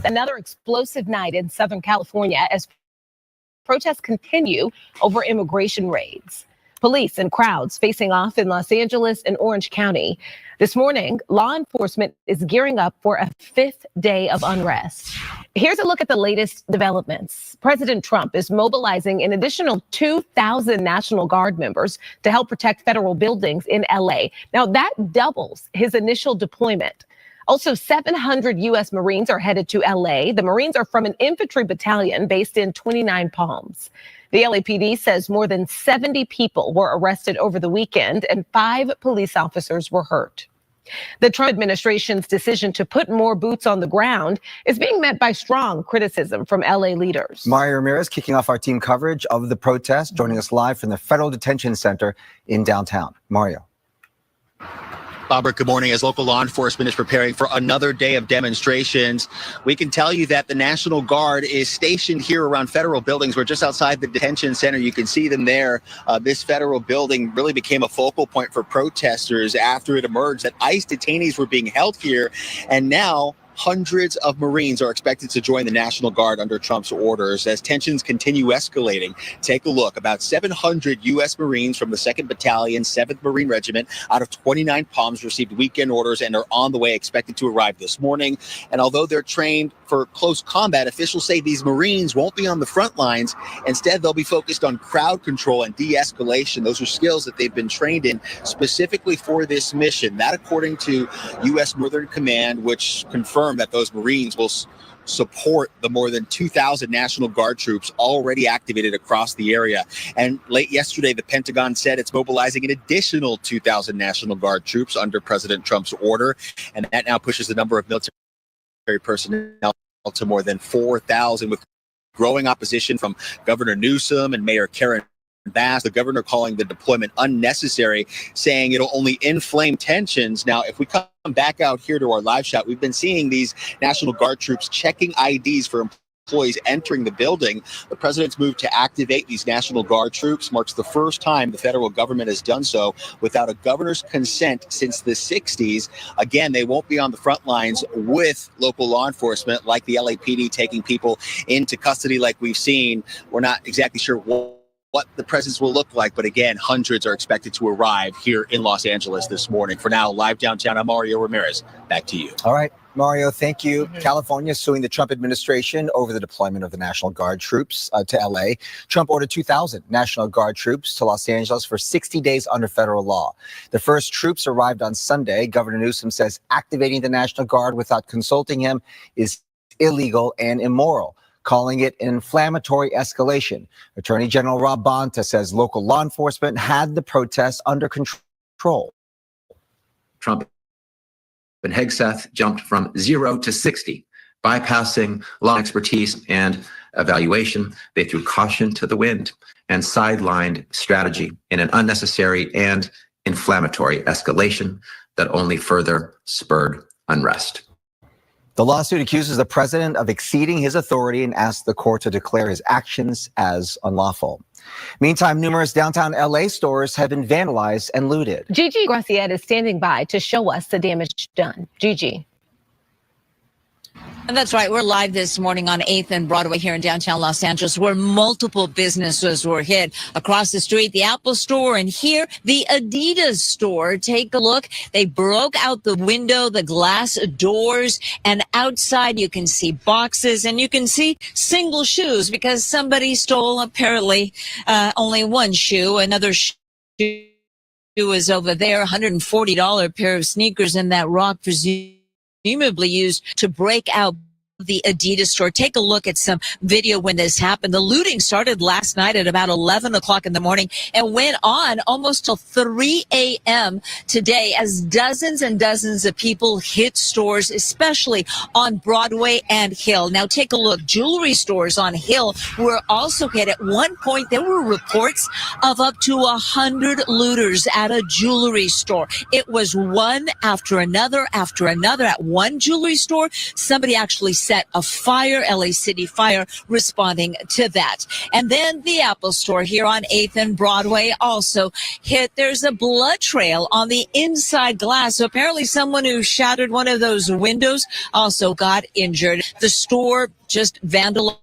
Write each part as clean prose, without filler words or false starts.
Another explosive night in Southern California as protests continue over immigration raids. Police and crowds facing off in Los Angeles and Orange County. This morning, law enforcement is gearing up for a 5th day of unrest. Here's a look at the latest developments. President Trump is mobilizing an additional 2,000 National Guard members to help protect federal buildings in LA. Now, that doubles his initial deployment. Also, 700 U.S. Marines are headed to L.A. The Marines are from an infantry battalion based in 29 Palms. The LAPD says more than 70 people were arrested over the weekend and 5 police officers were hurt. The Trump administration's decision to put more boots on the ground is being met by strong criticism from L.A. leaders. Mario Ramirez kicking off our team coverage of the protest, joining us live from the Federal Detention Center in downtown. Mario. Robert, good morning. As local law enforcement is preparing for another day of demonstrations, we can tell you that the National Guard is stationed here around federal buildings. We're just outside the detention center. You can see them there. This federal building really became a focal point for protesters after it emerged that ICE detainees were being held here. And now hundreds of Marines are expected to join the National Guard under Trump's orders as tensions continue escalating. Take a look. About 700 U.S. Marines from the 2nd Battalion, 7th Marine Regiment out of 29 Palms received weekend orders and are on the way, expected to arrive this morning. And although they're trained for close combat, officials say these Marines won't be on the front lines. Instead, they'll be focused on crowd control and de-escalation. Those are skills that they've been trained in specifically for this mission. That, according to U.S. Northern Command, which confirmed that those Marines will support the more than 2,000 National Guard troops already activated across the area. And late yesterday, the Pentagon said it's mobilizing an additional 2,000 National Guard troops under President Trump's order. And that now pushes the number of military personnel to more than 4,000, with growing opposition from Governor Newsom and Mayor Karen Bass, the governor calling the deployment unnecessary, saying it'll only inflame tensions. Now, if we come back out here to our live shot, we've been seeing these National Guard troops checking IDs for employees entering the building. The president's move to activate these National Guard troops marks the first time the federal government has done so without a governor's consent since the 60s. Again, they won't be on the front lines with local law enforcement like the LAPD taking people into custody like we've seen. We're not exactly sure what the presence will look like. But again, hundreds are expected to arrive here in Los Angeles this morning. For now, live downtown, I'm Mario Ramirez. Back to you. All right, Mario, thank you. California suing the Trump administration over the deployment of the National Guard troops to L.A. Trump ordered 2,000 National Guard troops to Los Angeles for 60 days under federal law. The first troops arrived on Sunday. Governor Newsom says activating the National Guard without consulting him is illegal and immoral, calling it an inflammatory escalation. Attorney General Rob Bonta says local law enforcement had the protests under control. Trump and Hegseth jumped from 0 to 60, bypassing law expertise and evaluation. They threw caution to the wind and sidelined strategy in an unnecessary and inflammatory escalation that only further spurred unrest. The lawsuit accuses the president of exceeding his authority and asks the court to declare his actions as unlawful. Meantime, numerous downtown LA stores have been vandalized and looted. Gigi Graciette is standing by to show us the damage done. Gigi. And that's right. We're live this morning on 8th and Broadway here in downtown Los Angeles, where multiple businesses were hit. Across the street, the Apple store, and here, the Adidas store. Take a look. They broke out the window, the glass doors, and outside you can see boxes and you can see single shoes because somebody stole apparently only one shoe. Another shoe is over there, $140 pair of sneakers in that rock, presumably used to break out the Adidas store. Take a look at some video when this happened. The looting started last night at about 11 o'clock in the morning and went on almost till 3 a.m. today as dozens and dozens of people hit stores, especially on Broadway and Hill. Now take a look. Jewelry stores on Hill were also hit. At one point, there were reports of up to 100 looters at a jewelry store. It was one after another. At one jewelry store, somebody actually set a fire, LA City Fire responding to that. And then the Apple Store here on 8th and Broadway also hit. There's a blood trail on the inside glass. So apparently someone who shattered one of those windows also got injured. The store just vandalized.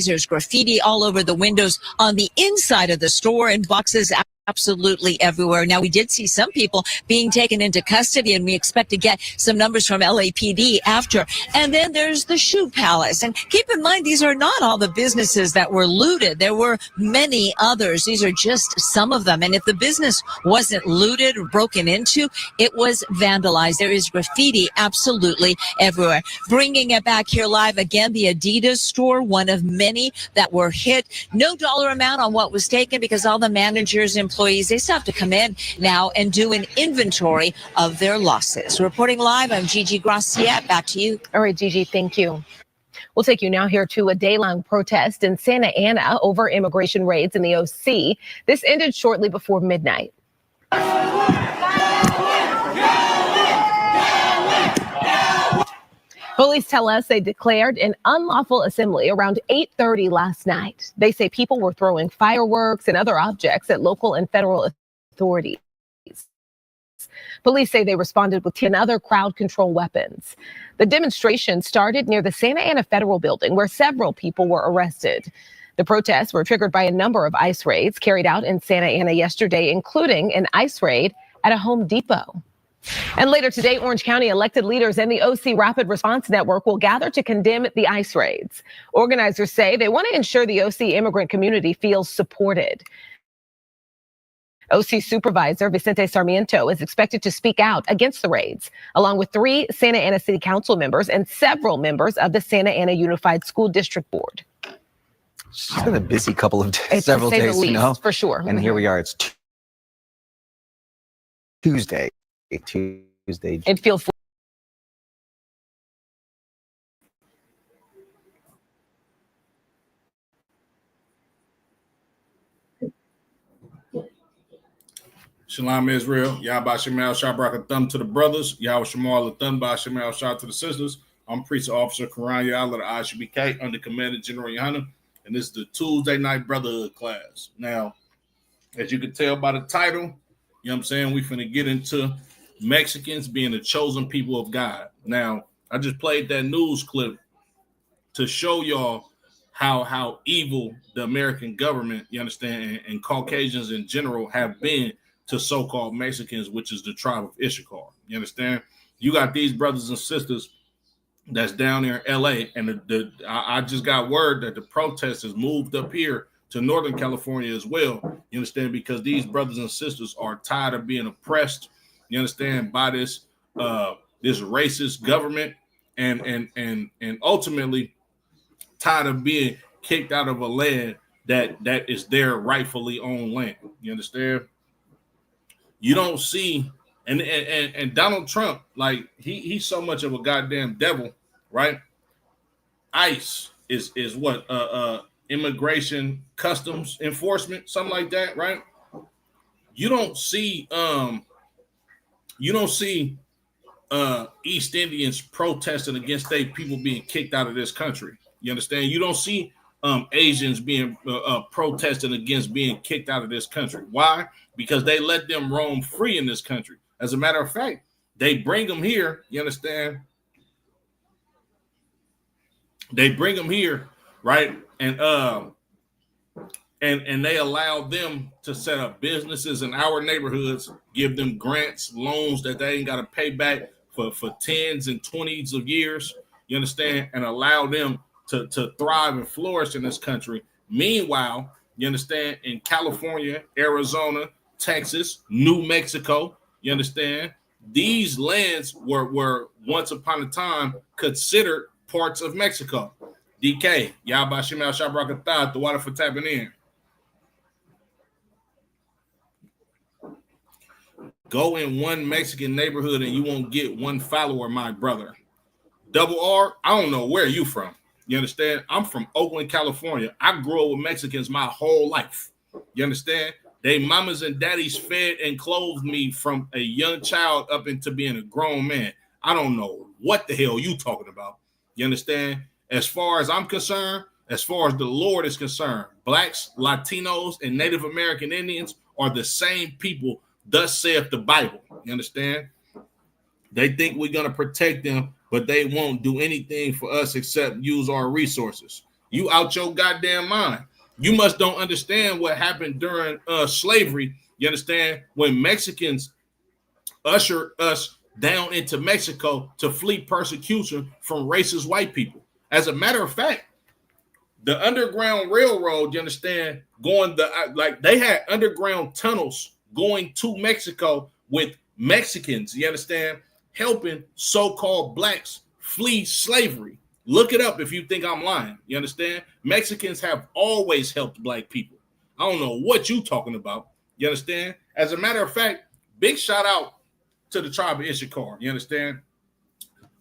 There's graffiti all over the windows on the inside of the store and boxes absolutely everywhere. Now, we did see some people being taken into custody, and we expect to get some numbers from LAPD after. And then there's the Shoe Palace. And keep in mind, these are not all the businesses that were looted. There were many others. These are just some of them. And if the business wasn't looted or broken into, it was vandalized. There is graffiti absolutely everywhere. Bringing it back here live again, the Adidas store, one of many that were hit. No dollar amount on what was taken because all the managers and employees, they still have to come in now and do an inventory of their losses. Reporting live, I'm Gigi Gracia. Back to you. All right, Gigi, thank you. We'll take you now here to a day-long protest in Santa Ana over immigration raids in the OC. This ended shortly before midnight. Police tell us they declared an unlawful assembly around 8:30 last night. They say people were throwing fireworks and other objects at local and federal authorities. Police say they responded with 10 other crowd control weapons. The demonstration started near the Santa Ana Federal Building, where several people were arrested. The protests were triggered by a number of ICE raids carried out in Santa Ana yesterday, including an ICE raid at a Home Depot. And later today, Orange County elected leaders and the OC Rapid Response Network will gather to condemn the ICE raids. Organizers say they want to ensure the OC immigrant community feels supported. OC Supervisor Vicente Sarmiento is expected to speak out against the raids, along with 3 Santa Ana City Council members and several members of the Santa Ana Unified School District Board. It's been a busy couple of days, It's several to say the days, least, you know, for sure. and here we are. It's Tuesday. It feels. Shalom Israel, Yahba Shemal Shabrak thumb to the brothers, Yahweh Shemal thumb by Shemal Shah to the sisters. I'm Priest Officer Karan Yah of the ISHBK under Commander General Yohanan, and this is the Tuesday Night Brotherhood class. Now, as you can tell by the title, you know what I'm saying, we finna get into Mexicans being the chosen people of God. Now, I just played that news clip to show y'all how evil the American government, you understand, and Caucasians in general have been to so-called Mexicans, which is the tribe of Issachar. You understand? You got these brothers and sisters that's down there in LA, and I just got word that the protesters moved up here to Northern California as well. You understand? Because these brothers and sisters are tired of being oppressed, you understand, by this this racist government, and ultimately tired of being kicked out of a land that is their rightfully owned land. You understand? You don't see, and Donald Trump, like he's so much of a goddamn devil, right? ICE is what immigration customs enforcement, something like that, right? You don't see East Indians protesting against their people being kicked out of this country. You understand? You don't see Asians being protesting against being kicked out of this country. Why? Because they let them roam free in this country. As a matter of fact, they bring them here. You understand? They bring them here, right? And they allow them to set up businesses in our neighborhoods, give them grants, loans that they ain't got to pay back for 10s and 20s of years. You understand? And allow them to thrive and flourish in this country. Meanwhile, you understand, in California, Arizona, Texas, New Mexico, you understand, these lands were once upon a time considered parts of Mexico. DK, Yahba Shemal Shabrakatah, the water for tapping in. Go in one Mexican neighborhood and you won't get one follower, my brother. Double R, I don't know where you from. You understand? I'm from Oakland, California. I grew up with Mexicans my whole life. You understand? They mamas and daddies fed and clothed me from a young child up into being a grown man. I don't know what the hell you talking about. You understand? As far as I'm concerned, as far as the Lord is concerned, blacks, Latinos, and Native American Indians are the same people, thus saith the Bible. You understand? They think we're going to protect them, but they won't do anything for us except use our resources. You out your goddamn mind. You must don't understand what happened during slavery. You understand? When Mexicans ushered us down into Mexico to flee persecution from racist white people. As a matter of fact, the Underground Railroad, you understand, they had underground tunnels going to Mexico with Mexicans, you understand, helping so-called blacks flee slavery. Look it up if you think I'm lying. You understand? Mexicans have always helped black people. I don't know what you talking about. You understand? As a matter of fact, big shout out to the tribe of Issachar. You understand?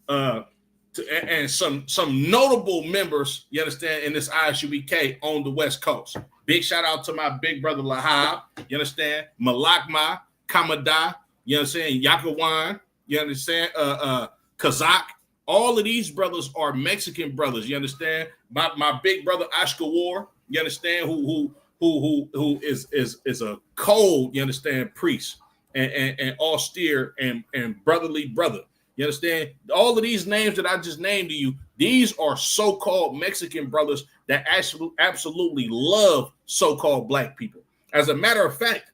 And some notable members, you understand, in this ISUBK on the West Coast. Big shout out to my big brother Lahab. You understand? Malakma, Kamada. You understand? Yakawan. You understand? Kazakh. All of these brothers are Mexican brothers. You understand? My big brother Ashkawar. You understand? Who is a cold, you understand, priest and austere and brotherly brother. You understand? All of these names that I just named to you, these are so-called Mexican brothers that absolutely love so-called black people. As a matter of fact,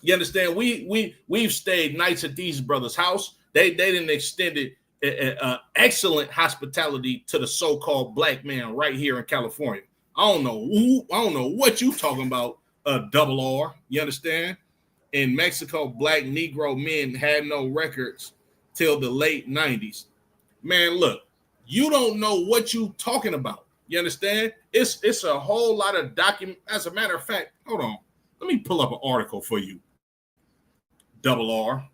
you understand, we've stayed nights at these brothers' house. They didn't extended excellent hospitality to the so-called black man right here in California. I don't know what you talking about, double R. You understand? In Mexico, black Negro men had no records till the late 90s. Man, look, you don't know what you talking about. You understand? It's a whole lot of document. As a matter of fact, hold on. Let me pull up an article for you. Double R.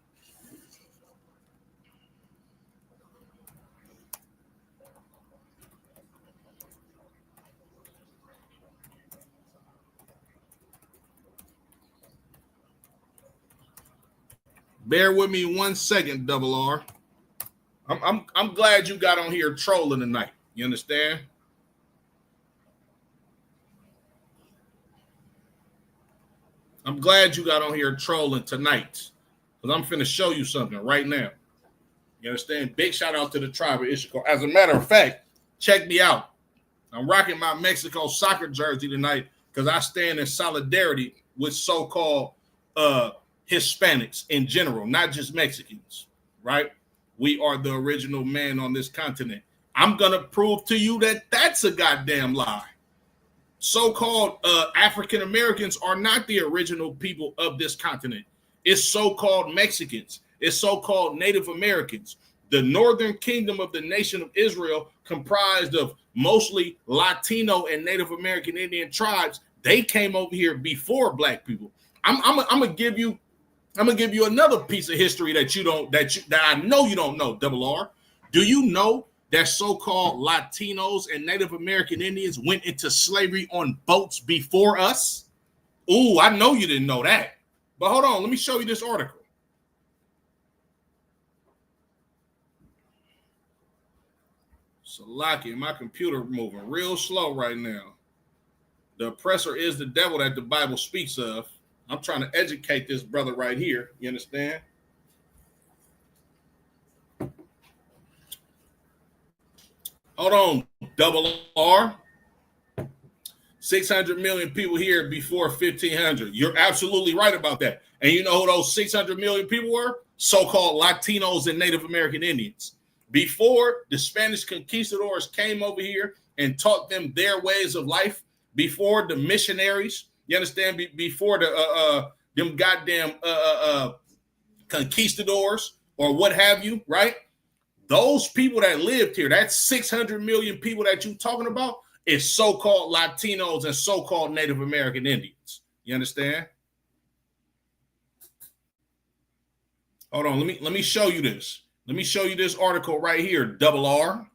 Bear with me 1 second, double R. I'm glad you got on here trolling tonight. You understand? I'm glad you got on here trolling tonight, because I'm finna show you something right now. You understand? Big shout out to the tribe of Issachar. As a matter of fact, check me out. I'm rocking my Mexico soccer jersey tonight because I stand in solidarity with so-called Hispanics in general, not just Mexicans, right? We are the original man on this continent. I'm going to prove to you that that's a goddamn lie. So-called African Americans are not the original people of this continent. It's so-called Mexicans. It's so-called Native Americans. The northern kingdom of the nation of Israel, comprised of mostly Latino and Native American Indian tribes, they came over here before black people. I'm gonna give you another piece of history that I know you don't know, double R. Do you know that so-called Latinos and Native American Indians went into slavery on boats before us? Ooh, I know you didn't know that. But hold on, let me show you this article. Salaki, my computer moving real slow right now. The oppressor is the devil that the Bible speaks of. I'm trying to educate this brother right here. You understand? Hold on, double R. 600 million people here before 1500. You're absolutely right about that. And you know who those 600 million people were? So-called Latinos and Native American Indians. Before the Spanish conquistadors came over here and taught them their ways of life, before the missionaries, you understand, before the them goddamn conquistadors or what have you, right? Those people that lived here, that 600 million people that you're talking about, is so-called Latinos and so-called Native American Indians. You understand? Hold on, let me show you this. Let me show you this article right here, double R.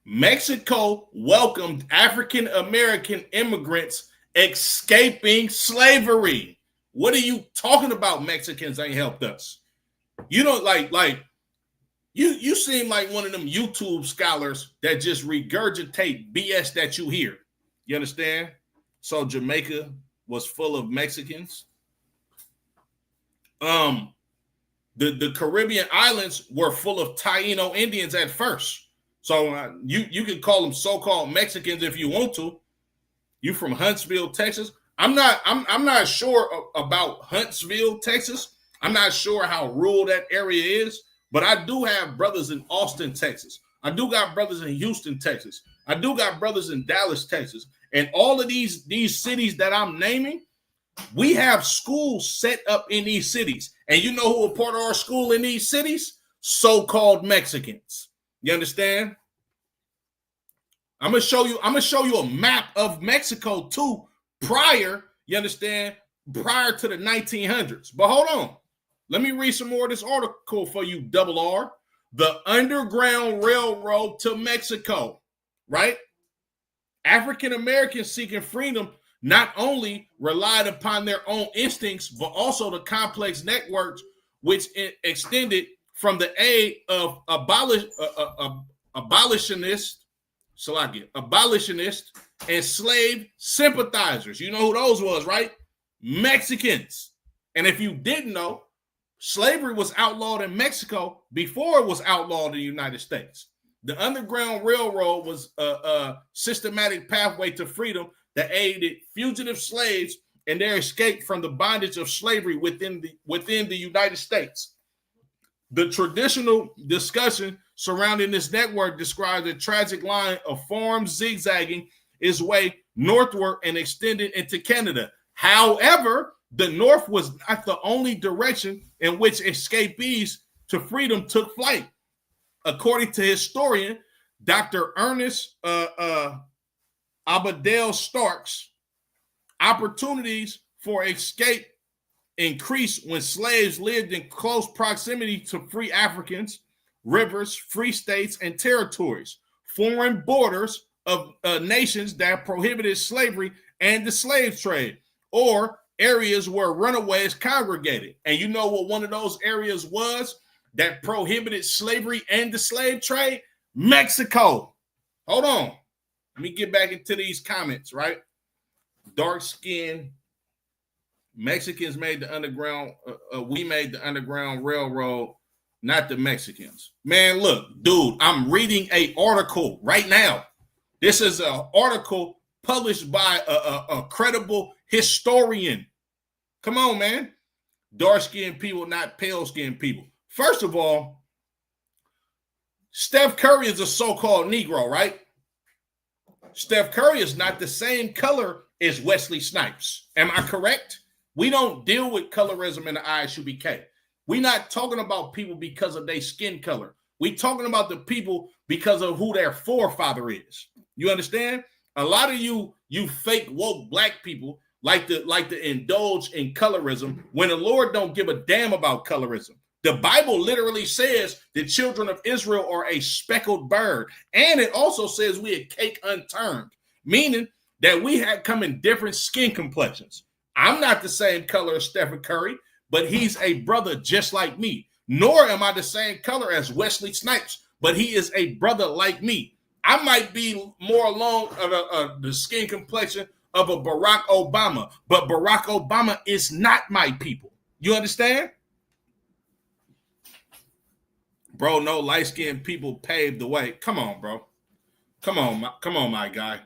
Mexico welcomed African American immigrants escaping slavery. What are you talking about? Mexicans ain't helped us. You don't like you seem like one of them YouTube scholars that just regurgitate BS that you hear. You understand? So Jamaica was full of Mexicans. The Caribbean islands were full of Taino Indians at first. So you can call them so-called Mexicans if you want to. You from Huntsville, Texas. I'm not sure about Huntsville, Texas. I'm not sure how rural that area is, but I do have brothers in Austin, Texas. I do got brothers in Houston, Texas. I do got brothers in Dallas, Texas. And all of these cities that I'm naming, we have schools set up in these cities. And you know who a part of our school in these cities? So-called Mexicans. You understand? I'm gonna show you a map of Mexico too, prior to the 1900s. But hold on. Let me read some more of this article for you, Double R. The Underground Railroad to Mexico, right? African Americans seeking freedom not only relied upon their own instincts, but also the complex networks which extended from the aid of abolitionists and slave sympathizers. You know who those was, right? Mexicans. And if you didn't know, slavery was outlawed in Mexico before it was outlawed in the United States. The Underground Railroad was a systematic pathway to freedom that aided fugitive slaves in their escape from the bondage of slavery within the United States. The traditional discussion surrounding this network describes a tragic line of farms zigzagging its way northward and extended into Canada. However, the North was not the only direction in which escapees to freedom took flight. According to historian Dr. Ernest Abadell Starks, opportunities for escape increased when slaves lived in close proximity to free Africans, rivers, free states, and territories, foreign borders of nations that prohibited slavery and the slave trade, or areas where runaways congregated. And you know what one of those areas was that prohibited slavery and the slave trade? Mexico. Hold on. Let me get back into these comments, right? Dark skin Mexicans made the underground. We made the Underground Railroad, not the Mexicans. Man, look, dude, I'm reading an article right now. This is an article published by a credible historian. Come on, man. Dark-skinned people, not pale-skinned people. First of all, Steph Curry is a so-called Negro, right? Steph Curry is not the same color as Wesley Snipes. Am I correct? We don't deal with colorism in the ISUBK. We're not talking about people because of their skin color. We're talking about the people because of who their forefather is. You understand? A lot of you fake woke black people like to indulge in colorism when the Lord don't give a damn about colorism. The Bible literally says the children of Israel are a speckled bird. And it also says we a cake unturned, meaning that we had come in different skin complexions. I'm not the same color as Stephen Curry, but he's a brother just like me. Nor am I the same color as Wesley Snipes, but he is a brother like me. I might be more along the skin complexion of a Barack Obama, but Barack Obama is not my people. You understand? Bro, no light-skinned people paved the way. Come on, bro. Come on, my guy.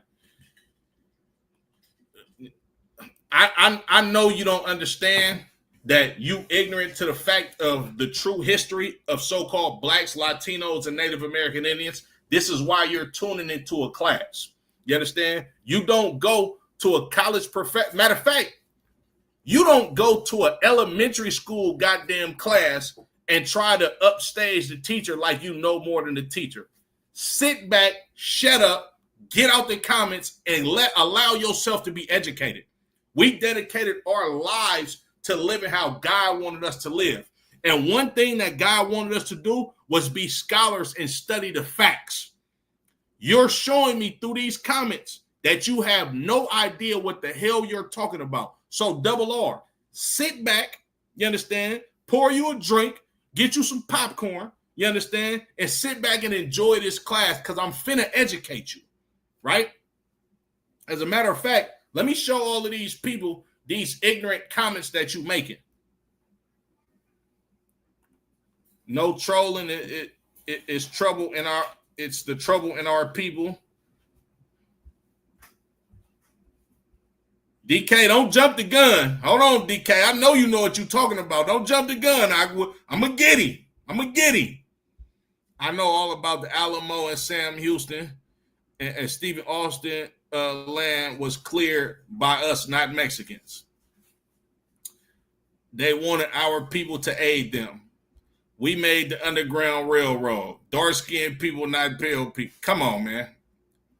I know you don't understand that you ignorant to the fact of the true history of so-called blacks, Latinos, and Native American Indians. This is why you're tuning into a class. You understand? You don't go to a college matter of fact, you don't go to an elementary school goddamn class and try to upstage the teacher like you know more than the teacher. Sit back, shut up, get out the comments, and allow yourself to be educated. We dedicated our lives to living how God wanted us to live. And one thing that God wanted us to do was be scholars and study the facts. You're showing me through these comments that you have no idea what the hell you're talking about. So Double R, sit back, you understand, pour you a drink, get you some popcorn, you understand, and sit back and enjoy this class because I'm finna educate you, right? As a matter of fact, let me show all of these people these ignorant comments that you making. No trolling. It's trouble in our. It's the trouble in our people. DK, don't jump the gun. Hold on, DK. I know you know what you're talking about. Don't jump the gun. I'm gonna get him. I'm gonna get him. I know all about the Alamo and Sam Houston and Stephen Austin land was cleared by us, not Mexicans. They wanted our people to aid them. We made the Underground Railroad. Dark-skinned people, not pale people. Come on, man.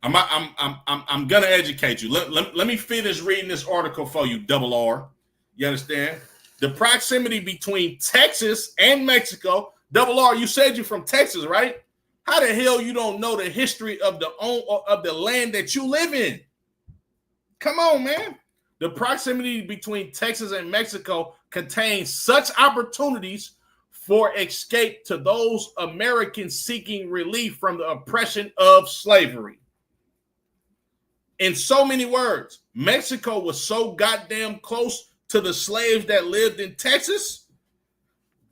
I'm gonna educate you. Let me finish reading this article for you, Double R. You understand? The proximity between Texas and Mexico. Double R, you said you're from Texas, right? How the hell you don't know the history of the land that you live in? Come on, man. The proximity between Texas and Mexico contains such opportunities for escape to those Americans seeking relief from the oppression of slavery. In so many words, Mexico was so goddamn close to the slaves that lived in Texas,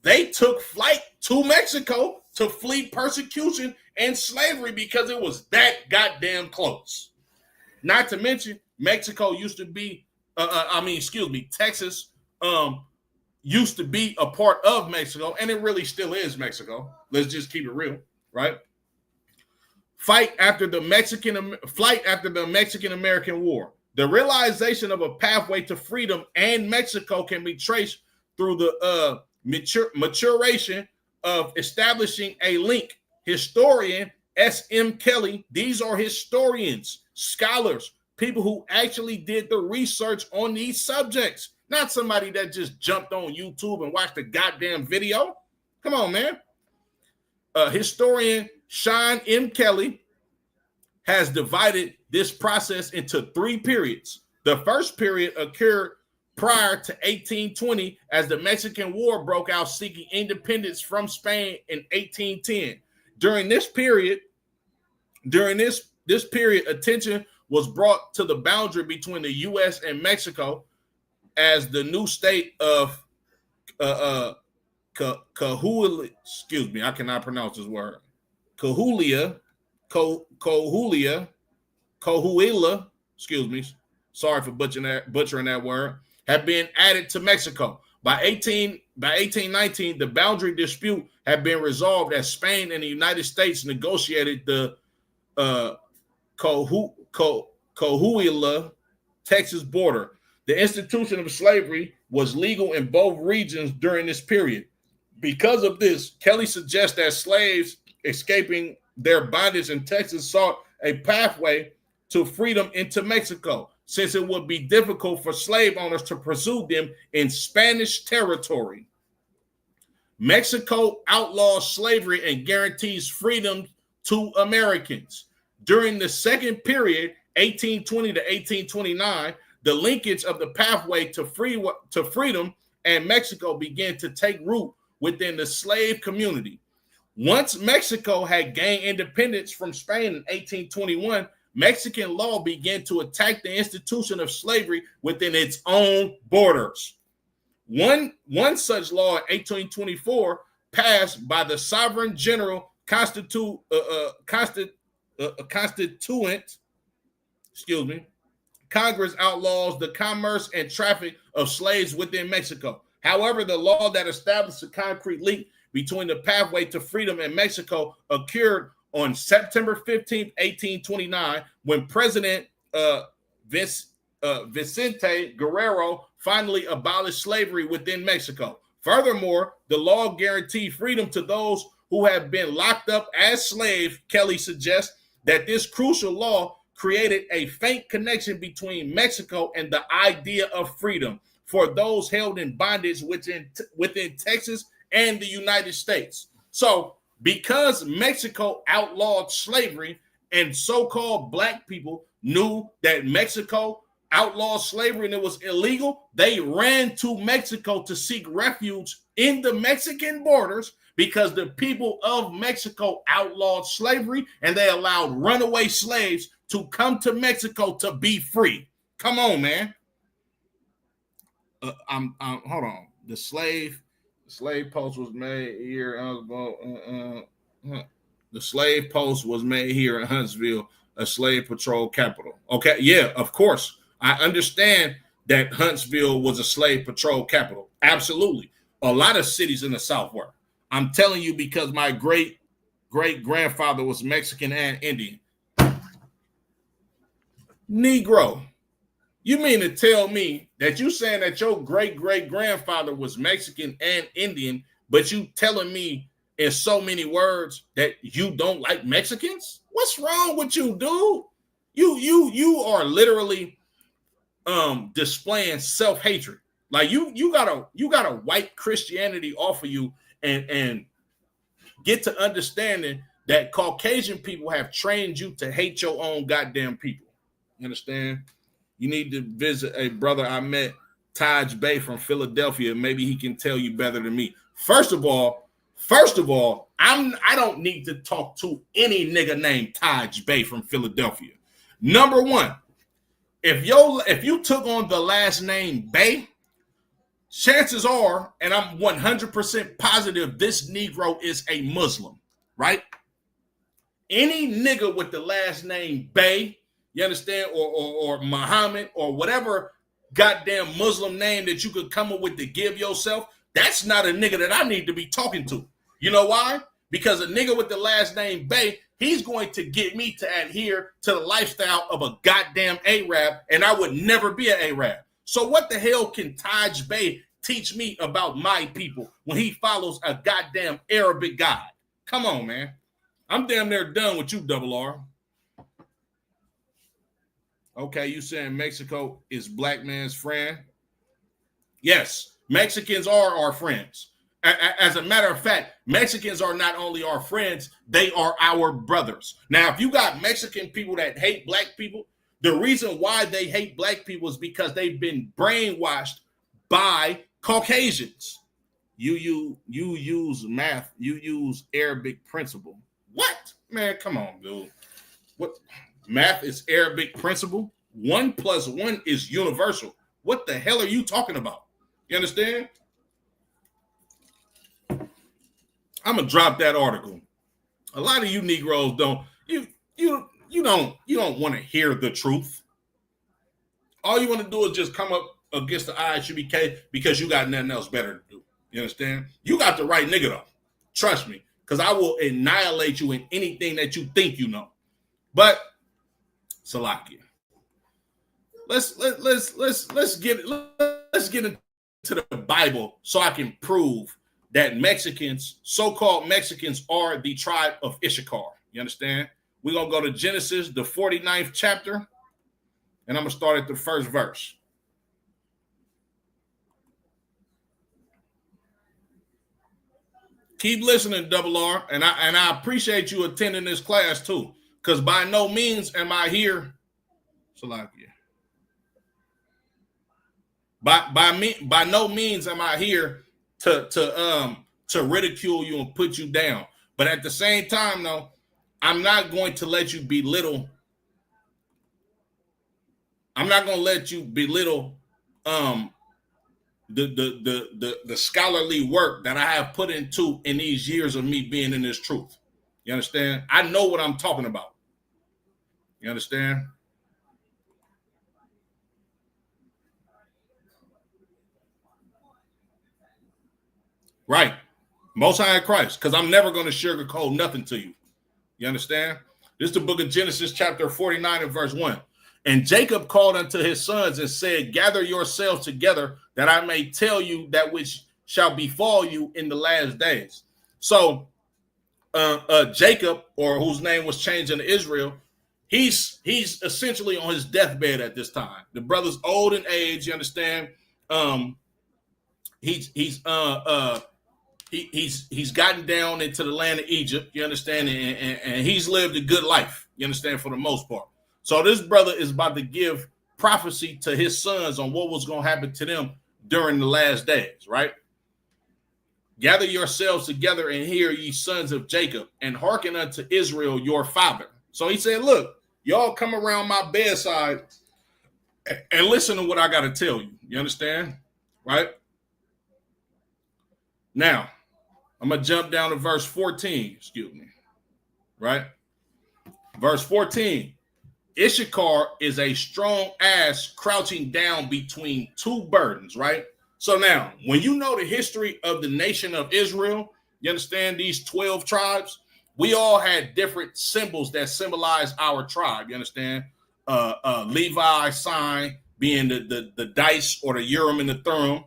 they took flight to Mexico to flee persecution and slavery because it was that goddamn close. Not to mention, Mexico used to be, Texas used to be a part of Mexico, and it really still is Mexico. Let's just keep it real, right? Flight after the Mexican-American War. The realization of a pathway to freedom and Mexico can be traced through the maturation of establishing a link. Historian S.M. Kelly, these are historians, scholars, people who actually did the research on these subjects, not somebody that just jumped on YouTube and watched the goddamn video. Come on, man. Historian Sean M. Kelly has divided this process into 3 periods. The first period occurred prior to 1820 as the Mexican War broke out, seeking independence from Spain in 1810. During this period, attention was brought to the boundary between the U.S. and Mexico as the new state of Coahuila, excuse me, I cannot pronounce this word. Coahuila, excuse me, sorry for butchering that word, had been added to Mexico. By 1819, the boundary dispute had been resolved as Spain and the United States negotiated the Coahuila, Texas border. The institution of slavery was legal in both regions during this period. Because of this, Kelly suggests that slaves escaping their bondage in Texas sought a pathway to freedom into Mexico, since it would be difficult for slave owners to pursue them in Spanish territory. Mexico outlaws slavery and guarantees freedom to Americans. During the second period, 1820 to 1829, the linkage of the pathway to freedom and Mexico began to take root within the slave community. Once Mexico had gained independence from Spain in 1821, Mexican law began to attack the institution of slavery within its own borders. One such law in 1824 passed by the Sovereign General Constituent, Congress outlaws the commerce and traffic of slaves within Mexico. However, the law that established a concrete link between the pathway to freedom and Mexico occurred on September 15, 1829, when President Vicente Guerrero finally abolished slavery within Mexico. Furthermore, the law guaranteed freedom to those who have been locked up as slaves. Kelly suggests that this crucial law created a faint connection between Mexico and the idea of freedom for those held in bondage within Texas and the United States. So, because Mexico outlawed slavery and so-called black people knew that Mexico outlawed slavery and it was illegal, they ran to Mexico to seek refuge in the Mexican borders because the people of Mexico outlawed slavery and they allowed runaway slaves to come to Mexico to be free. Come on, man. Hold on. The slave post was made here. The slave post was made here in Huntsville, a slave patrol capital. Okay, yeah, of course. I understand that Huntsville was a slave patrol capital. Absolutely. A lot of cities in the South were. I'm telling you because my great-grandfather was Mexican and Indian. Negro. You mean to tell me that you saying that your great-great-grandfather was Mexican and Indian, but you telling me in so many words that you don't like Mexicans? What's wrong with you, dude? You are literally displaying self-hatred. Like you got a white Christianity off of you and get to understanding that Caucasian people have trained you to hate your own goddamn people. You understand? You need to visit a brother I met, Taj Bay from Philadelphia. Maybe he can tell you better than me. First of all, I don't need to talk to any nigga named Taj Bay from Philadelphia. Number one, if you took on the last name Bay, chances are, and I'm 100% positive this Negro is a Muslim, right? Any nigga with the last name Bay, you understand, or Muhammad, or whatever goddamn Muslim name that you could come up with to give yourself, that's not a nigga that I need to be talking to. You know why? Because a nigga with the last name Bay, he's going to get me to adhere to the lifestyle of a goddamn Arab, and I would never be an Arab. So what the hell can Taj Bay teach me about my people when he follows a goddamn Arabic god? Come on, man. I'm damn near done with you, Double R. Okay, you saying Mexico is black man's friend? Yes, Mexicans are our friends. As a matter of fact, Mexicans are not only our friends, they are our brothers. Now, if you got Mexican people that hate black people, the reason why they hate black people is because they've been brainwashed by Caucasians. You use math, you use Arabic principle. What? Man, come on, dude. What? Math is Arabic principle. 1 + 1 is universal. What the hell are you talking about? You understand? I'm gonna drop that article. A lot of you Negroes don't want to hear the truth. All you want to do is just come up against the ISUBK because you got nothing else better to do. You understand? You got the right nigga though. Trust me, because I will annihilate you in anything that you think you know. But Salakia. Let's get into the Bible so I can prove that Mexicans, so-called Mexicans, are the tribe of Issachar. You understand? We're going to go to Genesis, the 49th chapter, and I'm going to start at the first verse. Keep listening, Double R, and I appreciate you attending this class too, because by no means am I here, Salakia. By no means am I here to ridicule you and put you down. But at the same time, though, I'm not going to let you belittle. I'm not going to let you belittle the scholarly work that I have put into in these years of me being in this truth. You understand? I know what I'm talking about. You understand? Right. Most High Christ, because I'm never going to sugarcoat nothing to you. You understand? This is the book of Genesis, chapter 49 and verse 1. And Jacob called unto his sons and said, gather yourselves together that I may tell you that which shall befall you in the last days. So Jacob, or whose name was changed into Israel, he's essentially on his deathbed at this time. The brother's old in age, you understand? He's gotten down into the land of Egypt, you understand, and he's lived a good life, you understand, for the most part. So this brother is about to give prophecy to his sons on what was going to happen to them during the last days, right? Gather yourselves together and hear, ye sons of Jacob, and hearken unto Israel your father. So he said, look, y'all come around my bedside and listen to what I got to tell you. You understand? Right? Now, I'm going to jump down to verse 14, excuse me. Right? Verse 14. Issachar is a strong ass crouching down between two burdens, right? So now, when you know the history of the nation of Israel, you understand these 12 tribes, we all had different symbols that symbolize our tribe. You understand? Levi sign being the dice or the Urim and the Thummim.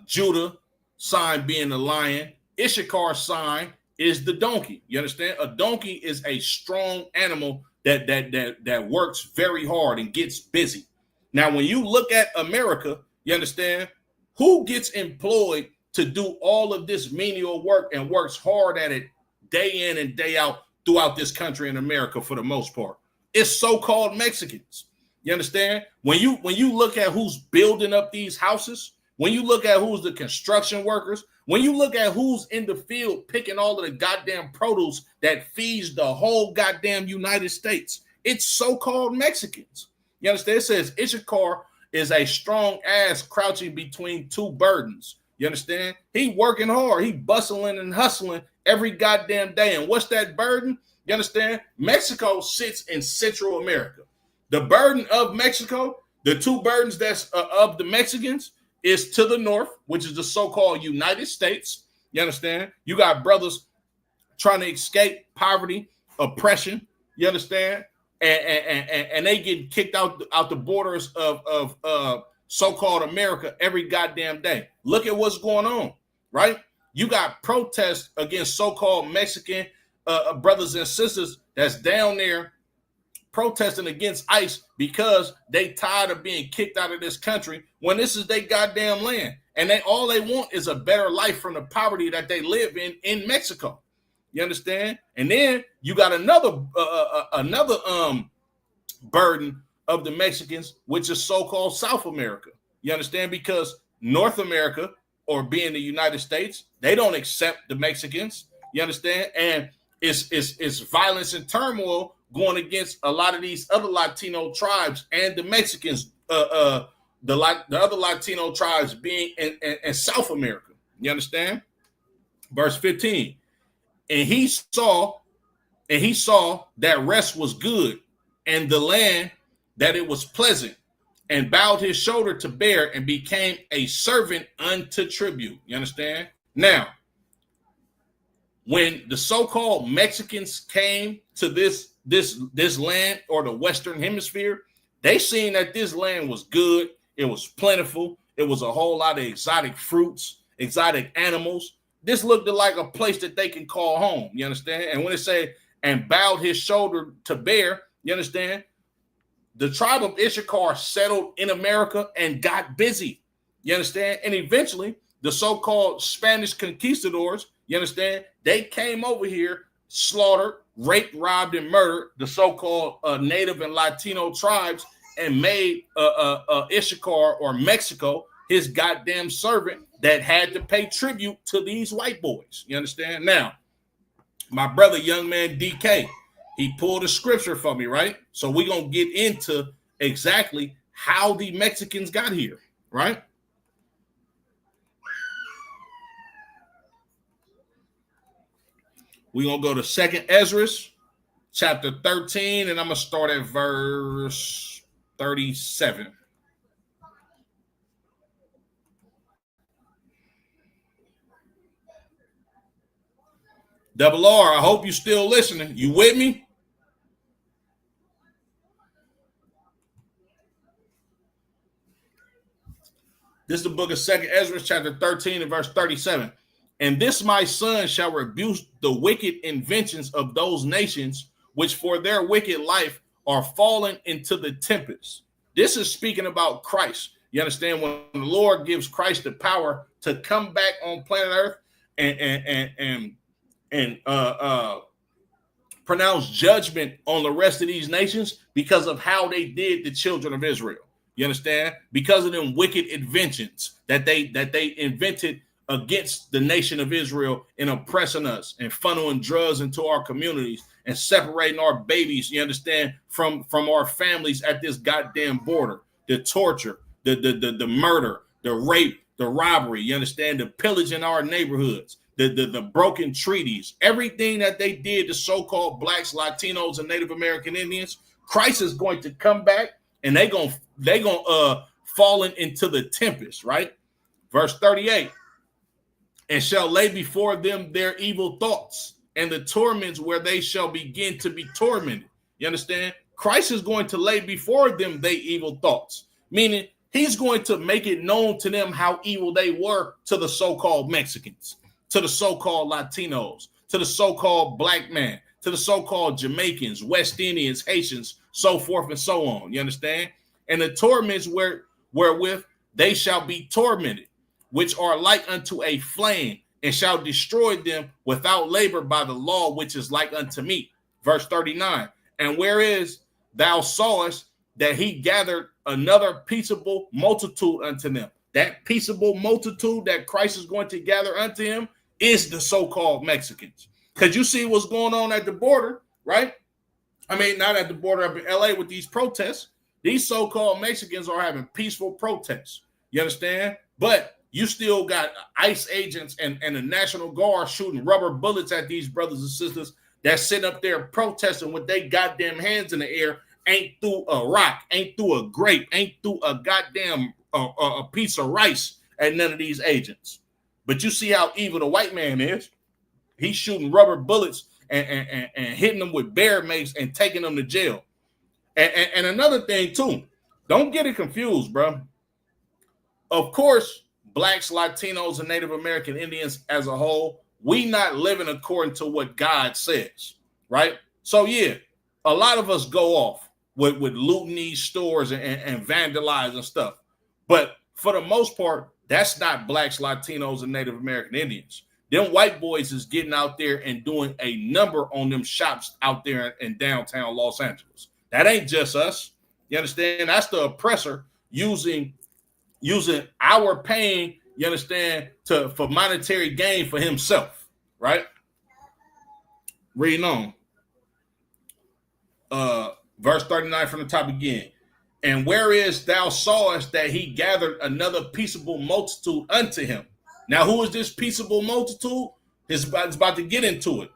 Judah sign being the lion. Issachar sign is the donkey. You understand? A donkey is a strong animal that works very hard and gets busy. Now, when you look at America, you understand who gets employed to do all of this menial work and works hard at it day in and day out throughout this country in America for the most part. It's so-called Mexicans. You understand? When you look at who's building up these houses, when you look at who's the construction workers, when you look at who's in the field picking all of the goddamn produce that feeds the whole goddamn United States, it's so-called Mexicans. You understand? It says Issachar is a strong ass crouching between two burdens. You understand? He working hard. He bustling and hustling every goddamn day. And what's that burden? You understand? Mexico sits in Central America. The burden of Mexico, the two burdens that's of the Mexicans is to the north, which is the so-called United States. You understand? You got brothers trying to escape poverty, oppression. You understand? And they get kicked out the borders of so-called America every goddamn day. Look at what's going on, right? You got protests against so-called Mexican brothers and sisters that's down there protesting against ICE because they tired of being kicked out of this country when this is their goddamn land. And all they want is a better life from the poverty that they live in Mexico. You understand? And then you got another burden of the Mexicans, which is so-called South America. You understand? Because North America, or being the United States, they don't accept the Mexicans. You understand? And it's violence and turmoil going against a lot of these other Latino tribes and the Mexicans, the other Latino tribes being in South America. You understand? Verse 15. And he saw that rest was good, and the land that it was pleasant, and bowed his shoulder to bear, and became a servant unto tribute. You understand? Now, when the so-called Mexicans came to this land, or the Western Hemisphere, they seen that this land was good. It was plentiful. It was a whole lot of exotic fruits, exotic animals. This looked like a place that they can call home. You understand? And when it say, and bowed his shoulder to bear, you understand? The tribe of Issachar settled in America and got busy. You understand? And eventually, the so-called Spanish conquistadors, you understand? They came over here, slaughtered, raped, robbed, and murdered the so-called Native and Latino tribes, and made Issachar, or Mexico, his goddamn servant that had to pay tribute to these white boys. You understand? Now, my brother, young man DK, he pulled a scripture for me, right? So we're going to get into exactly how the Mexicans got here, right? We're going to go to 2nd Ezra, chapter 13, and I'm going to start at verse 37. Double R, I hope you're still listening. You with me? This is the book of 2nd Ezra, chapter 13 and verse 37. And this my son shall rebuke the wicked inventions of those nations, which for their wicked life are fallen into the tempest. This is speaking about Christ. You understand? When the Lord gives Christ the power to come back on planet Earth and pronounce judgment on the rest of these nations because of how they did the children of Israel. You understand? Because of them wicked inventions that they invented against the nation of Israel in oppressing us and funneling drugs into our communities and separating our babies, you understand, from our families at this goddamn border. The torture, the murder, the rape, the robbery, you understand, the pillage in our neighborhoods, the broken treaties, everything that they did to so-called blacks, Latinos, and Native American Indians. Christ is going to come back and they gonna fallen into the tempest, right? Verse 38, and shall lay before them their evil thoughts and the torments where they shall begin to be tormented. You understand? Christ is going to lay before them their evil thoughts, meaning he's going to make it known to them how evil they were to the so-called Mexicans, to the so-called Latinos, to the so-called black man, to the so-called Jamaicans, West Indians, Haitians, so forth and so on. You understand? And the torments wherewith they shall be tormented, which are like unto a flame, and shall destroy them without labor by the law, which is like unto me. Verse 39, and whereas thou sawest that he gathered another peaceable multitude unto them. That peaceable multitude that Christ is going to gather unto him is the so-called Mexicans. Because you see what's going on at the border, right? I mean, not at the border up in LA with these protests. These so-called Mexicans are having peaceful protests. You understand? But you still got ICE agents and the National Guard shooting rubber bullets at these brothers and sisters that sit up there protesting with their goddamn hands in the air, ain't through a rock, ain't through a grape, ain't through a goddamn a piece of rice at none of these agents. But you see how evil the white man is. He's shooting rubber bullets and hitting them with bear mace and taking them to jail. And another thing too, don't get it confused, bro. Of course, blacks, Latinos, and Native American Indians as a whole, we not living according to what God says, right? So yeah, a lot of us go off with looting these stores and vandalizing stuff. But for the most part, that's not blacks, Latinos, and Native American Indians. Them white boys is getting out there and doing a number on them shops out there in downtown Los Angeles. That ain't just us. You understand? That's the oppressor using our pain, you understand, for monetary gain for himself, right? Reading on. Verse 39 from the top again. And whereas thou sawest that he gathered another peaceable multitude unto him. Now, who is this peaceable multitude? It's about to get into it.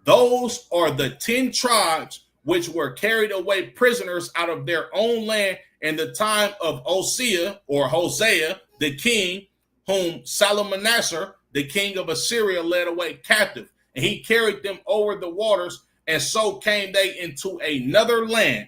Those are the 10 tribes which were carried away prisoners out of their own land in the time of Hosea the king, whom Salmanassar, the king of Assyria, led away captive. And he carried them over the waters, and so came they into another land.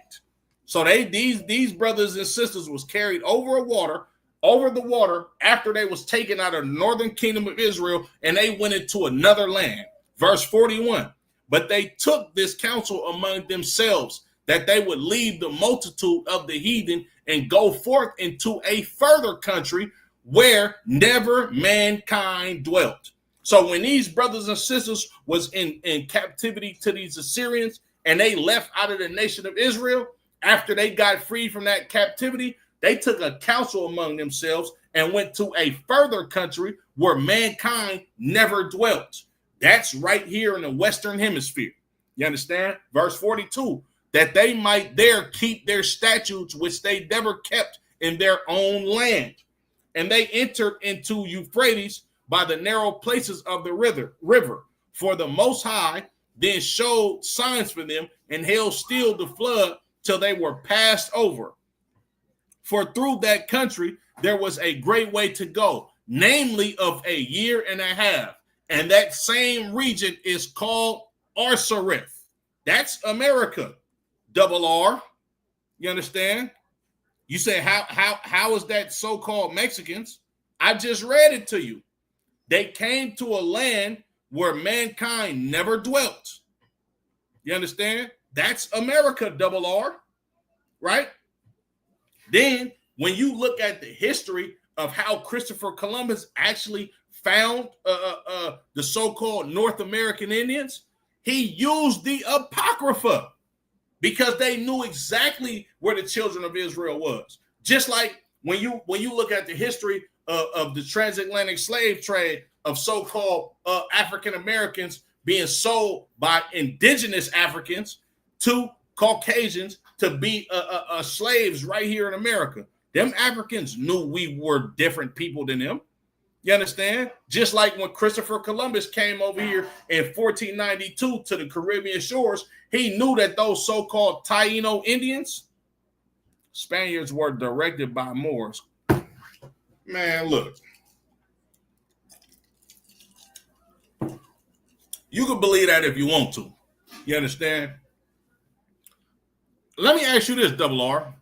So these brothers and sisters was carried over the water after they was taken out of the northern kingdom of Israel, and they went into another land. Verse 41, but they took this counsel among themselves that they would leave the multitude of the heathen and go forth into a further country where never mankind dwelt. So when these brothers and sisters was in captivity to these Assyrians and they left out of the nation of Israel, after they got free from that captivity, they took a counsel among themselves and went to a further country where mankind never dwelt. That's right here in the Western Hemisphere. You understand? Verse 42, that they might there keep their statutes, which they never kept in their own land. And they entered into Euphrates by the narrow places of the river. For the Most High then showed signs for them and held still the flood till they were passed over. For through that country there was a great way to go, namely of a year and a half. And that same region is called Arsareth. That's America. Double R. You understand? You say, how is that so-called Mexicans? I just read it to you. They came to a land where mankind never dwelt. You understand? That's America, double R, right? Then when you look at the history of how Christopher Columbus actually found the so-called North American Indians, he used the Apocrypha because they knew exactly where the children of Israel was. Just like when you look at the history of the transatlantic slave trade of so-called African Americans being sold by indigenous Africans to Caucasians to be slaves right here in America. Them Africans knew we were different people than them. You understand? Just like when Christopher Columbus came over here in 1492 to the Caribbean shores, he knew that those so-called Taino Indians, Spaniards, were directed by Moors. Man, look. You can believe that if you want to. You understand? Let me ask you this, Double R.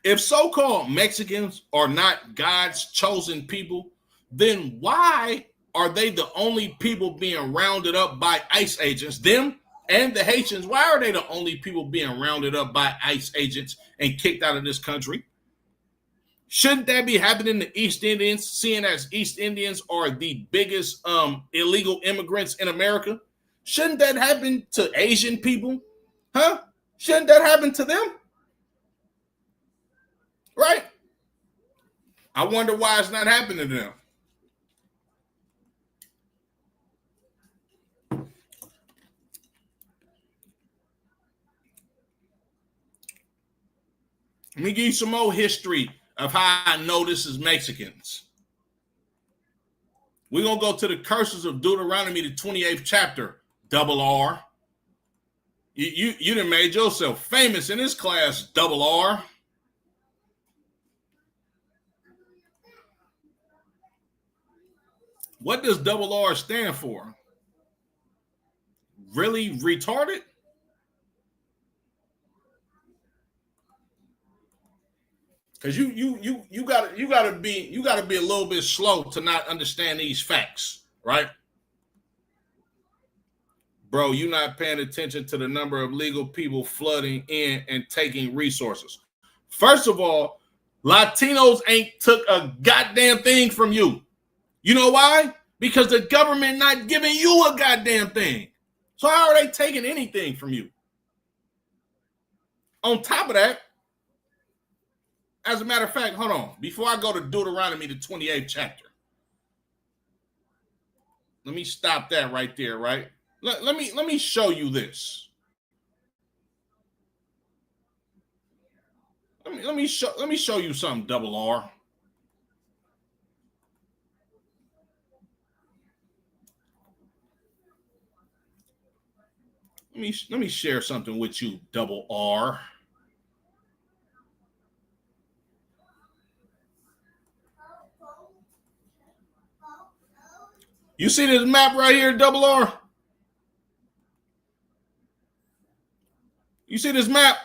If so-called Mexicans are not God's chosen people, then why are they the only people being rounded up by ICE agents? Them and the Haitians, why are they the only people being rounded up by ICE agents and kicked out of this country? Shouldn't that be happening to East Indians, seeing as East Indians are the biggest illegal immigrants in America? Shouldn't that happen to Asian people? Huh? Shouldn't that happen to them? Right? I wonder why it's not happening to them. Let me give you some more history of how I know this is Mexicans. We're going to go to the curses of Deuteronomy, the 28th chapter, Double R. You done made yourself famous in this class, Double R. What does Double R stand for? Really retarded? Because you gotta be a little bit slow to not understand these facts, right? Bro, you're not paying attention to the number of legal people flooding in and taking resources. First of all, Latinos ain't took a goddamn thing from you. You know why? Because the government not giving you a goddamn thing. So how are they taking anything from you? On top of that, as a matter of fact, hold on. Before I go to Deuteronomy, the 28th chapter, let me stop that right there, right? Let me show you this. Let me show you something, Double R. Let me share something with you, Double R. You see this map right here, Double R? You see this map?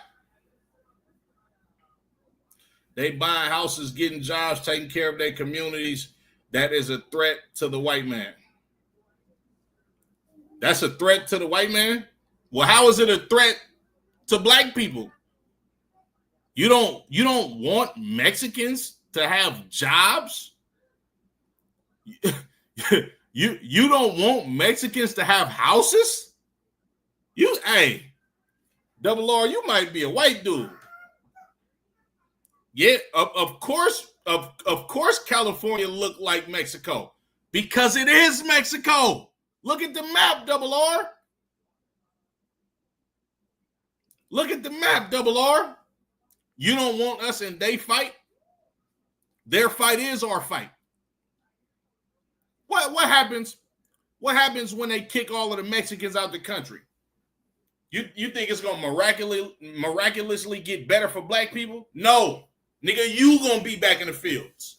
They buying houses, getting jobs, taking care of their communities. That is a threat to the white man. That's a threat to the white man? Well, how is it a threat to black people? You don't want Mexicans to have jobs? You don't want Mexicans to have houses? Hey, Double R, you might be a white dude. Yeah, of course, California look like Mexico because it is Mexico. Look at the map, Double R. Look at the map, Double R. You don't want us and they fight? Their fight is our fight. What happens? What happens when they kick all of the Mexicans out the country? You think it's gonna miraculously get better for black people? No, nigga, you gonna be back in the fields.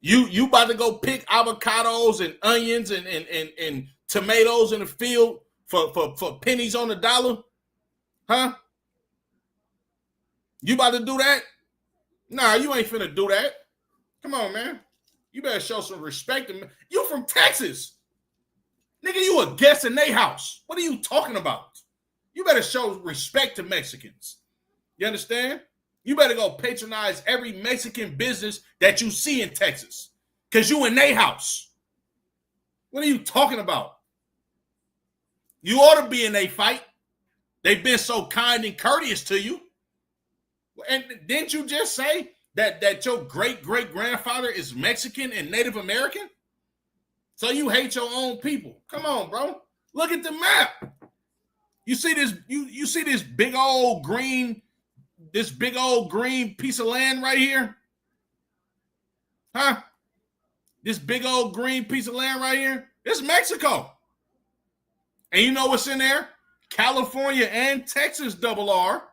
You about to go pick avocados and onions and tomatoes in the field for pennies on the dollar? Huh? You about to do that? Nah, you ain't finna do that. Come on, man. You better show some respect. You from Texas. Nigga, you a guest in their house. What are you talking about? You better show respect to Mexicans. You understand? You better go patronize every Mexican business that you see in Texas because you in their house. What are you talking about? You ought to be in a fight. They've been so kind and courteous to you. And didn't you just say that your great-great-grandfather is Mexican and Native American? So you hate your own people. Come on, bro. Look at the map. You see this, you see this big old green piece of land right here? Huh? This big old green piece of land right here? It's Mexico. And you know what's in there? California and Texas double R.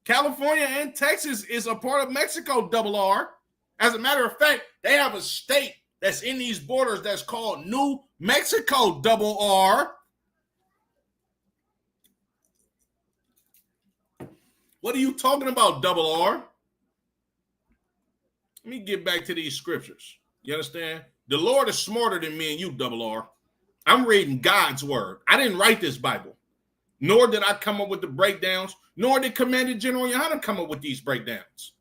California and Texas is a part of Mexico double R. As a matter of fact, they have a state that's in these borders that's called New Mexico double R. What are you talking about, double R? Let me get back to these scriptures. You understand? The Lord is smarter than me and you, double R. I'm reading God's word. I didn't write this Bible, nor did I come up with the breakdowns, nor did Commander General Yohana come up with these breakdowns.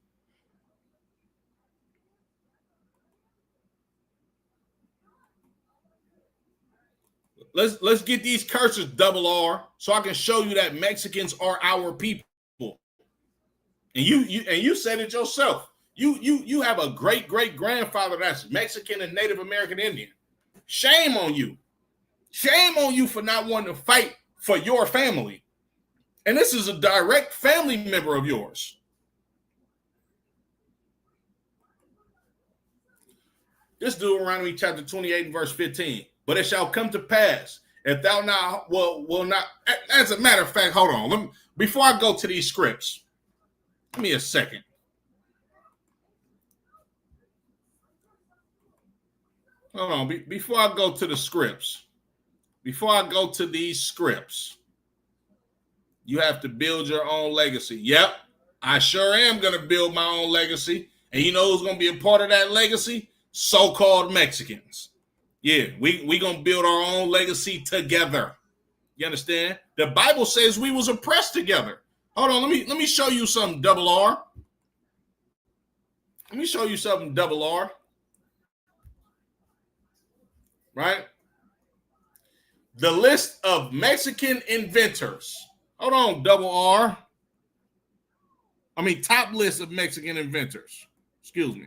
Let's get these curses, double R, so I can show you that Mexicans are our people. And you said it yourself. You have a great-great-grandfather that's Mexican and Native American Indian. Shame on you. Shame on you for not wanting to fight for your family. And this is a direct family member of yours. This Deuteronomy chapter 28 and verse 15. But it shall come to pass, if thou now will not. As a matter of fact, hold on. Before I go to these scripts, give me a second. Hold on. Before I go to the scripts, before I go to these scripts, you have to build your own legacy. Yep, I sure am going to build my own legacy. And you know who's going to be a part of that legacy? So-called Mexicans. Yeah, we going to build our own legacy together. You understand? The Bible says we was oppressed together. Hold on, let me show you something, double R. Let me show you something, double R. Right? The list of Mexican inventors. Hold on, double R. I mean, top list of Mexican inventors. Excuse me.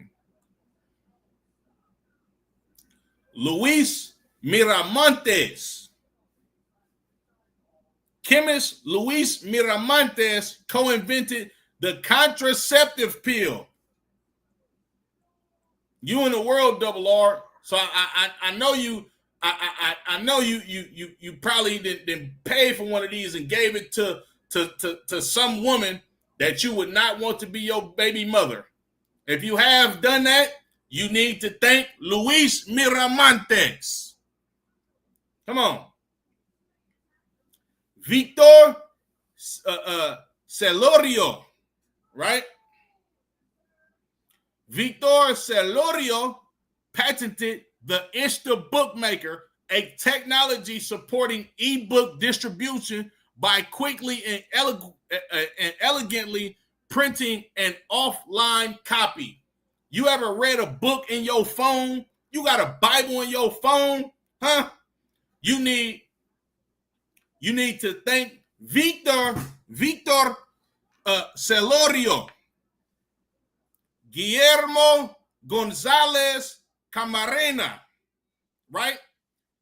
Luis Miramontes. Chemist Luis Miramontes co-invented the contraceptive pill. You in the world, double R. So I know you. I know you probably didn't pay for one of these and gave it to some woman that you would not want to be your baby mother. If you have done that, you need to thank Luis Miramontes. Come on. Victor Celorio, right? Victor Celorio patented the Insta Bookmaker, a technology supporting ebook distribution by quickly and elegantly printing an offline copy. You ever read a book in your phone? You got a Bible in your phone? Huh? You need to thank Victor Celorio. Guillermo Gonzalez Camarena, right?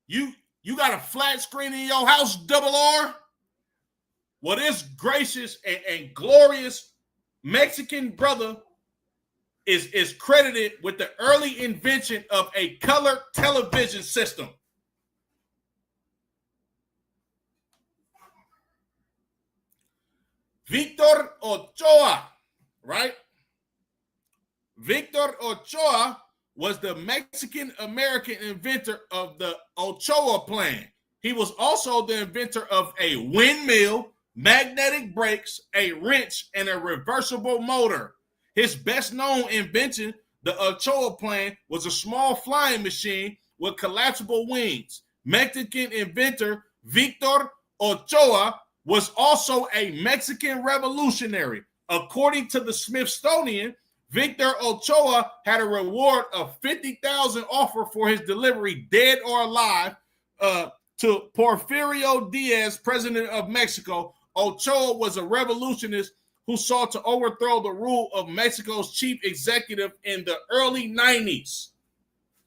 You got a flat screen in your house, double R? Well, this gracious and glorious Mexican brother is credited with the early invention of a color television system. Victor Ochoa, right? Victor Ochoa was the Mexican-American inventor of the Ochoa plan. He was also the inventor of a windmill, magnetic brakes, a wrench, and a reversible motor. His best-known invention, the Ochoa plan, was a small flying machine with collapsible wings. Mexican inventor Victor Ochoa was also a Mexican revolutionary. According to the Smithsonian, Victor Ochoa had a reward of $50,000 offer for his delivery, dead or alive, to Porfirio Diaz, president of Mexico, Ochoa was a revolutionist who sought to overthrow the rule of Mexico's chief executive in the early 90s.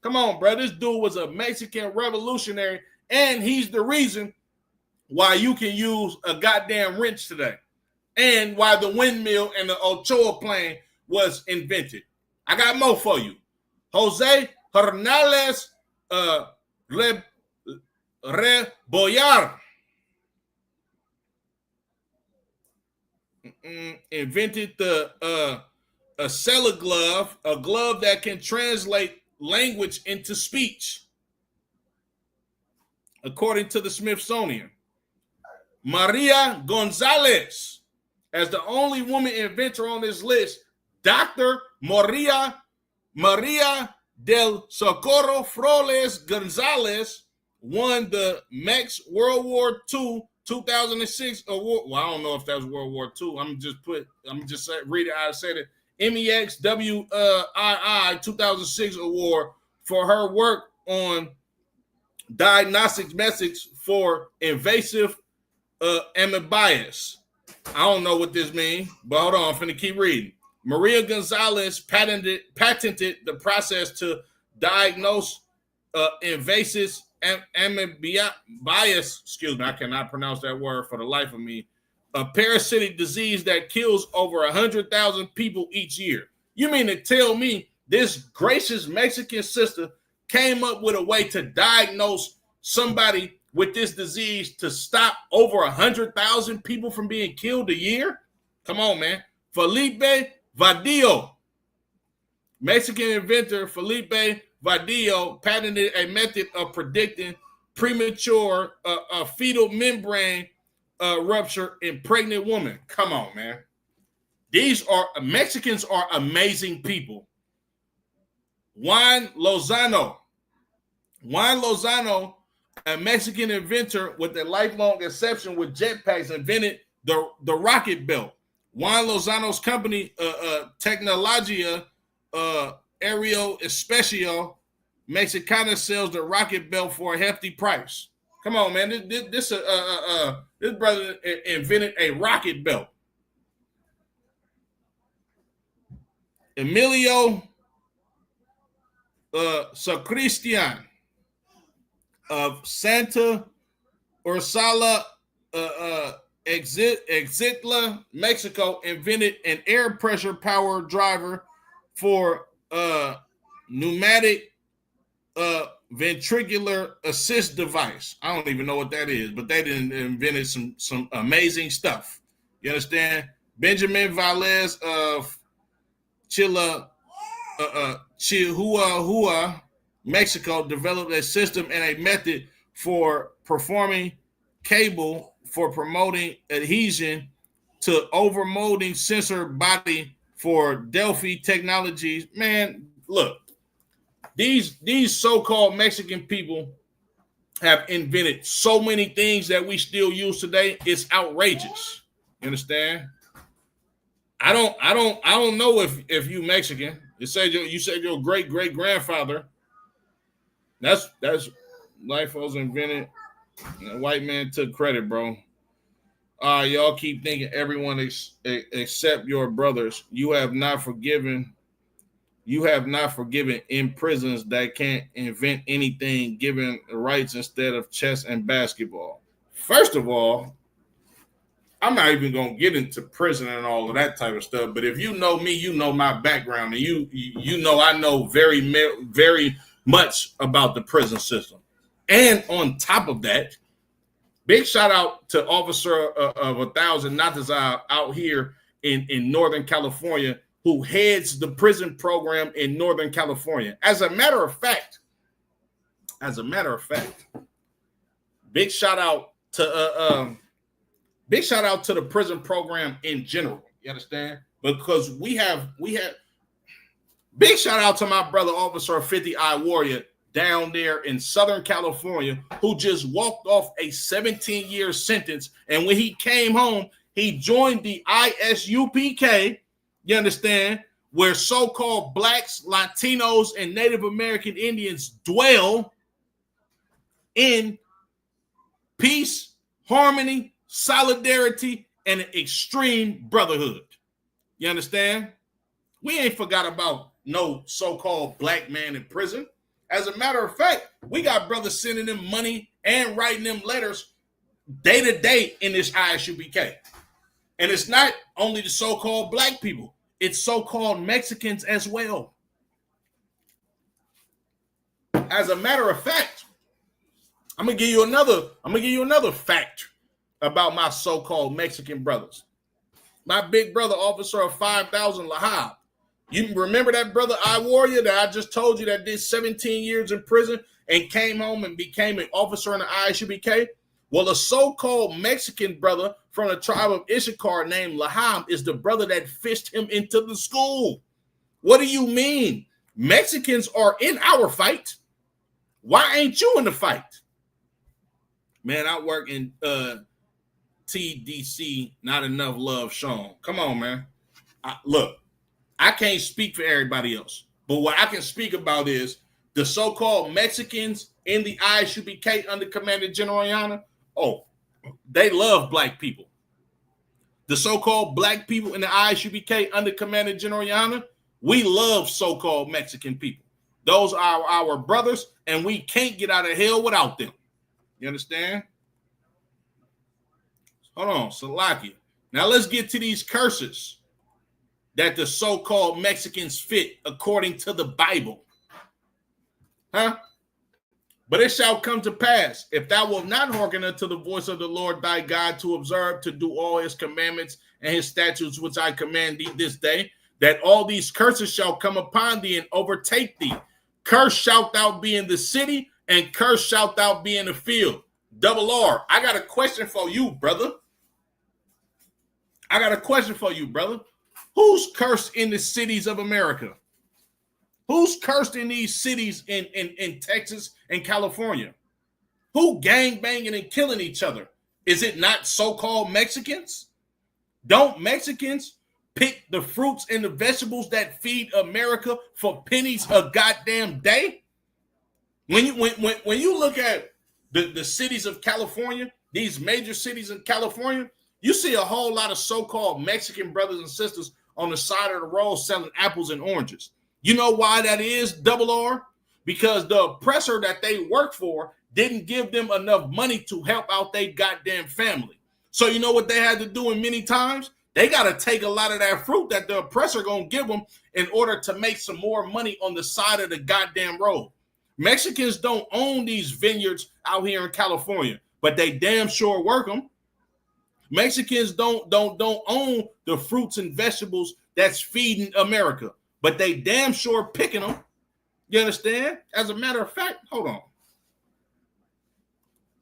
Come on, bro. This dude was a Mexican revolutionary, and he's the reason why you can use a goddamn wrench today, and why the windmill and the Ochoa plane was invented. I got more for you. Jose Hernandez Rebollar invented the Acela glove, a glove that can translate language into speech, according to the Smithsonian. Maria Gonzalez, as the only woman inventor on this list, Dr. Maria del Socorro Flores Gonzalez won the Mex World War II 2006 award. Well, I don't know if that was World War II. I'm just read it. I said it. MEXWII 2006 award for her work on diagnostic methods for invasive amoebiasis. I don't know what this means, but hold on, I'm finna keep reading. Maria Gonzalez patented the process to diagnose invasive amoebiasis. Excuse me, I cannot pronounce that word for the life of me. A parasitic disease that kills over 100,000 people each year. You mean to tell me this gracious Mexican sister came up with a way to diagnose somebody with this disease to stop over 100,000 people from being killed a year? Come on, man. Felipe Vadillo, Mexican inventor Felipe Vadillo patented a method of predicting premature fetal membrane rupture in pregnant women. Come on, man. Mexicans are amazing people. Juan Lozano, a Mexican inventor with a lifelong obsession with jetpacks, invented the rocket belt. Juan Lozano's company, Tecnologia Aero Espacial Mexicana, sells the rocket belt for a hefty price. Come on, man. This brother invented a rocket belt. Emilio Sacristian of Santa Ursula Exitla, Mexico, invented an air pressure power driver for pneumatic ventricular assist device. I don't even know what that is, but they invented some amazing stuff. You understand? Benjamin Valles of Chihuahua, Mexico, developed a system and a method for performing cable for promoting adhesion to overmolding sensor body for Delphi Technologies. Man, look, these so-called Mexican people have invented so many things that we still use today. It's outrageous. You understand? I don't know if you Mexican. You said your great grandfather. That's life was invented. The white man took credit, bro. Y'all keep thinking everyone except your brothers. You have not forgiven in prisons that can't invent anything, given rights instead of chess and basketball. First of all, I'm not even gonna get into prison and all of that type of stuff. But if you know me, you know my background, and you know I know very, very much about the prison system. And on top of that, big shout out to Officer of 1,000 Natazar out here in Northern California, who heads the prison program in Northern California. As a matter of fact, big shout out to the prison program in general. You understand? Because we have big shout out to my brother, Officer 50 I Warrior, down there in Southern California, who just walked off a 17-year sentence. And when he came home, he joined the ISUPK, you understand, where so-called blacks, Latinos, and Native American Indians dwell in peace, harmony, solidarity, and extreme brotherhood. You understand? We ain't forgot about no so-called black man in prison. As a matter of fact, we got brothers sending them money and writing them letters day to day in this ISUBK. And it's not only the so-called black people, it's so-called Mexicans as well. As a matter of fact, I'm gonna give you another fact about my so-called Mexican brothers. My big brother, officer of 5,000 Lahab. You remember that brother I Warrior that I just told you that did 17 years in prison and came home and became an officer in the ISUBK? Well, a so-called Mexican brother from the tribe of Issachar named Laham is the brother that fished him into the school. What do you mean? Mexicans are in our fight. Why ain't you in the fight? Man, I work in TDC, not enough love shown. Come on, man. Look, I can't speak for everybody else, but what I can speak about is the so-called Mexicans in the ISUBK under Commander General Yana. Oh, they love black people. The so-called black people in the ISUBK under Commander General Yana, we love so-called Mexican people. Those are our brothers, and we can't get out of hell without them. You understand? Hold on, Salakia. Now let's get to these curses that the so-called Mexicans fit according to the Bible. Huh? But it shall come to pass, if thou wilt not hearken unto the voice of the Lord thy God to observe, to do all his commandments and his statutes which I command thee this day, that all these curses shall come upon thee and overtake thee. Cursed shalt thou be in the city, and cursed shalt thou be in the field. Double R, I got a question for you, brother. Who's cursed in the cities of America? Who's cursed in these cities in Texas and California? Who gang banging and killing each other? Is it not so-called Mexicans? Don't Mexicans pick the fruits and the vegetables that feed America for pennies a goddamn day? When you look at the cities of California, these major cities in California, you see a whole lot of so-called Mexican brothers and sisters on the side of the road selling apples and oranges. You know why that is, Double R? Because the oppressor that they work for didn't give them enough money to help out their goddamn family. So you know what they had to do in many times? They got to take a lot of that fruit that the oppressor going to give them in order to make some more money on the side of the goddamn road. Mexicans don't own these vineyards out here in California, but they damn sure work them. Mexicans don't own the fruits and vegetables that's feeding America, but they damn sure picking them. You understand? As a matter of fact, hold on.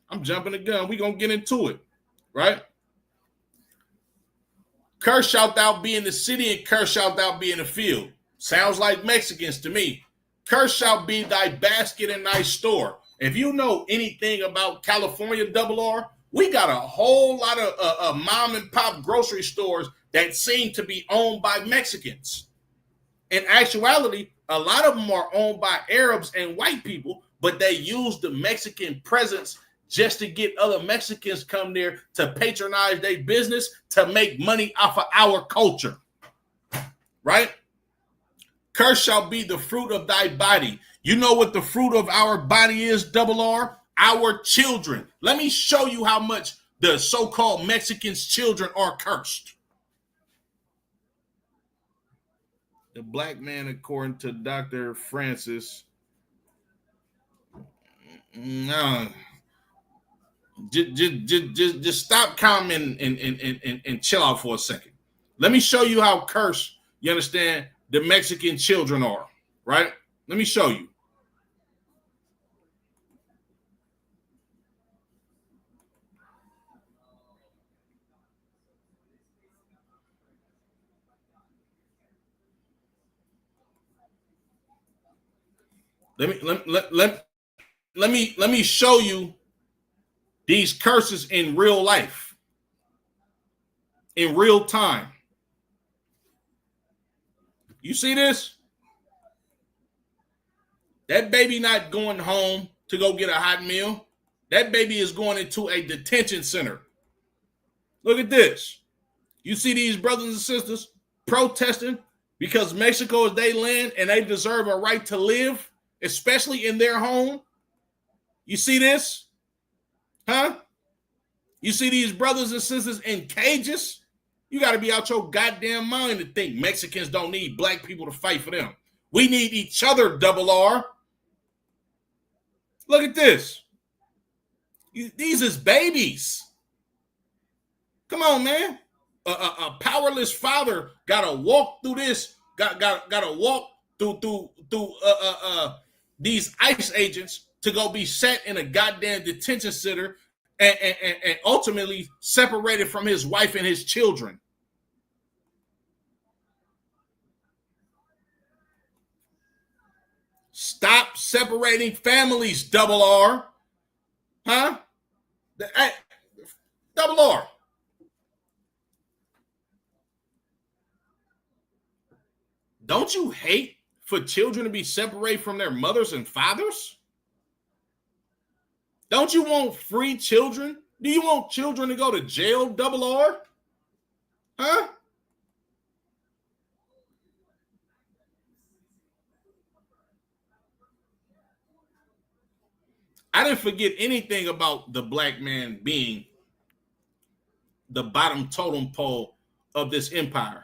I'm jumping the gun. We're going to get into it, right? Cursed shalt thou be in the city, and cursed shalt thou be in the field. Sounds like Mexicans to me. Cursed shall be thy basket and thy store. If you know anything about California, Double R, we got a whole lot of mom and pop grocery stores that seem to be owned by Mexicans. In actuality, a lot of them are owned by Arabs and white people, but they use the Mexican presence just to get other Mexicans come there to patronize their business to make money off of our culture. Right? Cursed shall be the fruit of thy body. You know what the fruit of our body is, Double R? Our children. Let me show you how much the so-called Mexicans' children are cursed. The black man, according to Dr. Francis, no, just stop commenting and chill out for a second. Let me show you how cursed, you understand, the Mexican children are, right? Let me show you. Let me show you these curses in real life, in real time. You see this? That baby not going home to go get a hot meal. That baby is going into a detention center. Look at this. You see these brothers and sisters protesting because Mexico is their land and they deserve a right to live, especially in their home. You see this? Huh? You see these brothers and sisters in cages? You got to be out your goddamn mind to think Mexicans don't need black people to fight for them. We need each other, double R. Look at this. These is babies. Come on, man. A powerless father got to walk through this, got to walk through these ICE agents to go be set in a goddamn detention center and ultimately separated from his wife and his children. Stop separating families, double R. Huh? Double R. Don't you hate for children to be separated from their mothers and fathers? Don't you want free children? Do you want children to go to jail, double R? Huh? I didn't forget anything about the black man being the bottom totem pole of this empire.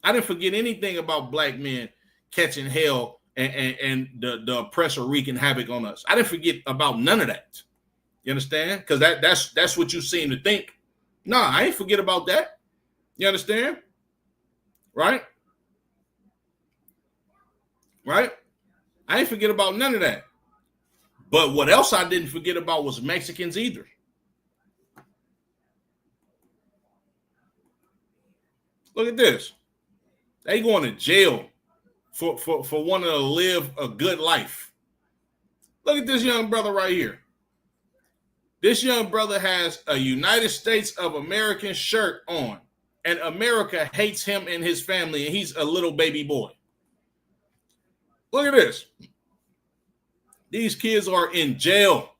I didn't forget anything about black men catching hell and the oppressor wreaking havoc on us. I didn't forget about none of that. You understand? Because that's what you seem to think. No, I ain't forget about that. You understand? Right? Right? I ain't forget about none of that. But what else I didn't forget about was Mexicans either. Look at this. They going to jail for wanting to live a good life. Look at this young brother right here. This young brother has a United States of America shirt on, and America hates him and his family, and he's a little baby boy. Look at this. These kids are in jail.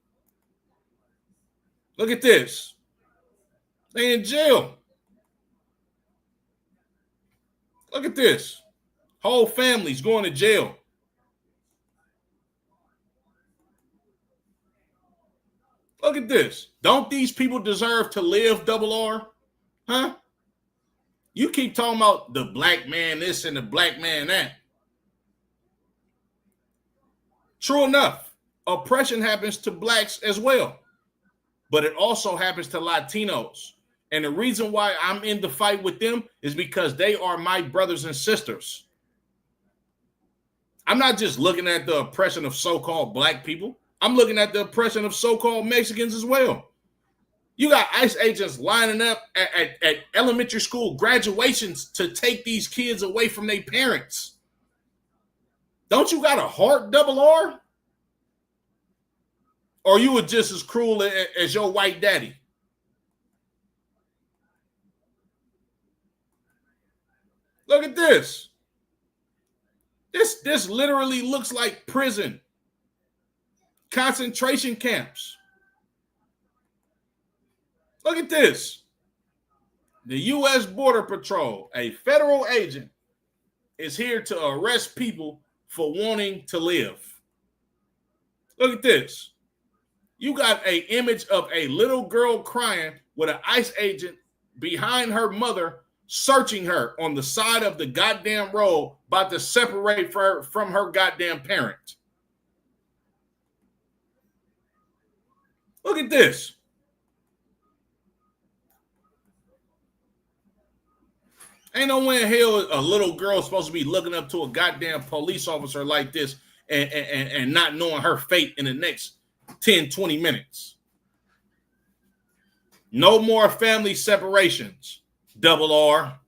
Look at this. They're in jail. Look at this. Whole families going to jail. Look at this. Don't these people deserve to live, double R? Huh? You keep talking about the black man this and the black man that. True enough, oppression happens to blacks as well, but it also happens to Latinos. And the reason why I'm in the fight with them is because they are my brothers and sisters. I'm not just looking at the oppression of so-called black people. I'm looking at the oppression of so-called Mexicans as well. You got ICE agents lining up at elementary school graduations to take these kids away from their parents. Don't you got a heart, double R? Or you were just as cruel as your white daddy? Look at this. This literally looks like prison. Concentration camps. Look at this. The U.S. Border Patrol, a federal agent, is here to arrest people for wanting to live. Look at this. You got an image of a little girl crying with an ICE agent behind her mother, searching her on the side of the goddamn road, about to separate her from her goddamn parent. Look at this. Ain't no way in hell a little girl is supposed to be looking up to a goddamn police officer like this and not knowing her fate in the next 10, 20 minutes. No more family separations, double R.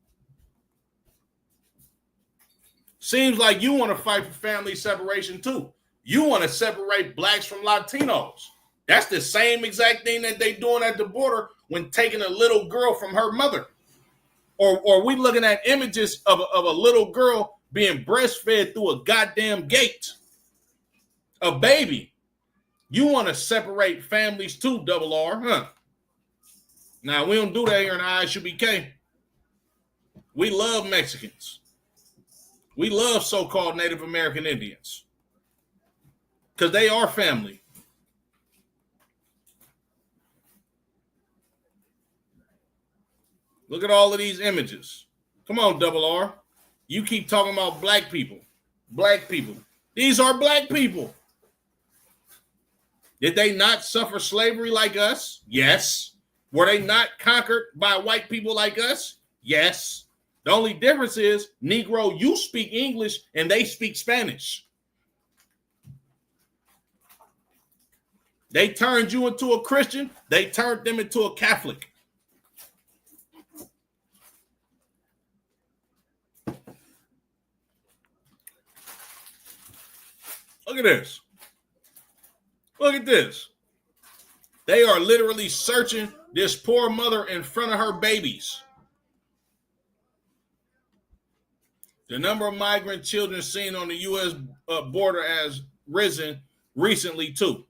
Seems like you want to fight for family separation too. You want to separate blacks from Latinos. That's the same exact thing that they doing at the border when taking a little girl from her mother. Or we looking at images of a little girl being breastfed through a goddamn gate. A baby. You want to separate families too, Double R, huh? Now, we don't do that here in the ISUBK. We love Mexicans. We love so-called Native American Indians because they are family. Look at all of these images. Come on, Double R. You keep talking about black people. Black people. These are black people. Did they not suffer slavery like us? Yes. Were they not conquered by white people like us? Yes. The only difference is, Negro, you speak English and they speak Spanish. They turned you into a Christian. They turned them into a Catholic. Look at this. Look at this. They are literally searching this poor mother in front of her babies. The number of migrant children seen on the U.S. border has risen recently, too.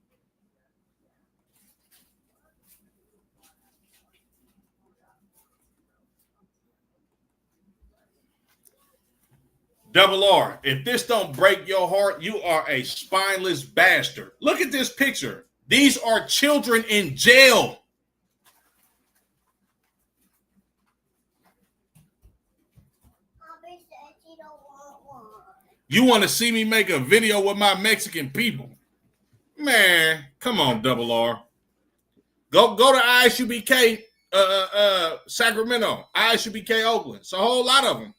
Double R, if this don't break your heart, you are a spineless bastard. Look at this picture. These are children in jail. You want to see me make a video with my Mexican people? Man, come on, Double R. Go to ISUBK Sacramento, ISUBK Oakland. It's a whole lot of them.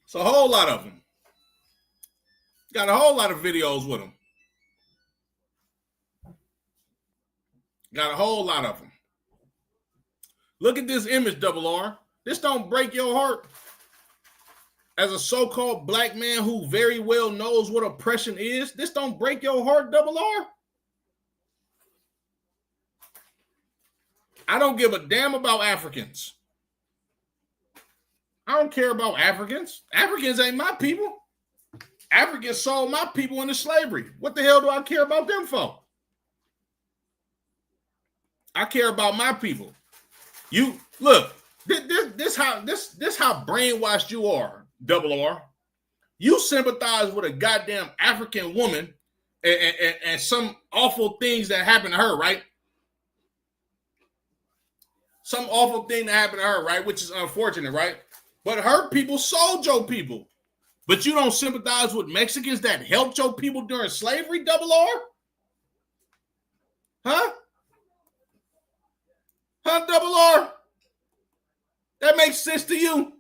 It's a whole lot of them. Got a whole lot of videos with them. Got a whole lot of them. Look at this image, Double R. This don't break your heart. As a so-called black man who very well knows what oppression is, this don't break your heart, Double R. I don't give a damn about Africans. I don't care about Africans. Africans ain't my people. Africans sold my people into slavery. What the hell do I care about them for? I care about my people. You look, this how brainwashed you are, Double R. You sympathize with a goddamn African woman and some awful things that happened to her, right? Some awful thing that happened to her, right? Which is unfortunate, right? But her people sold your people. But you don't sympathize with Mexicans that helped your people during slavery, Double R? Huh? Huh, Double R? That makes sense to you?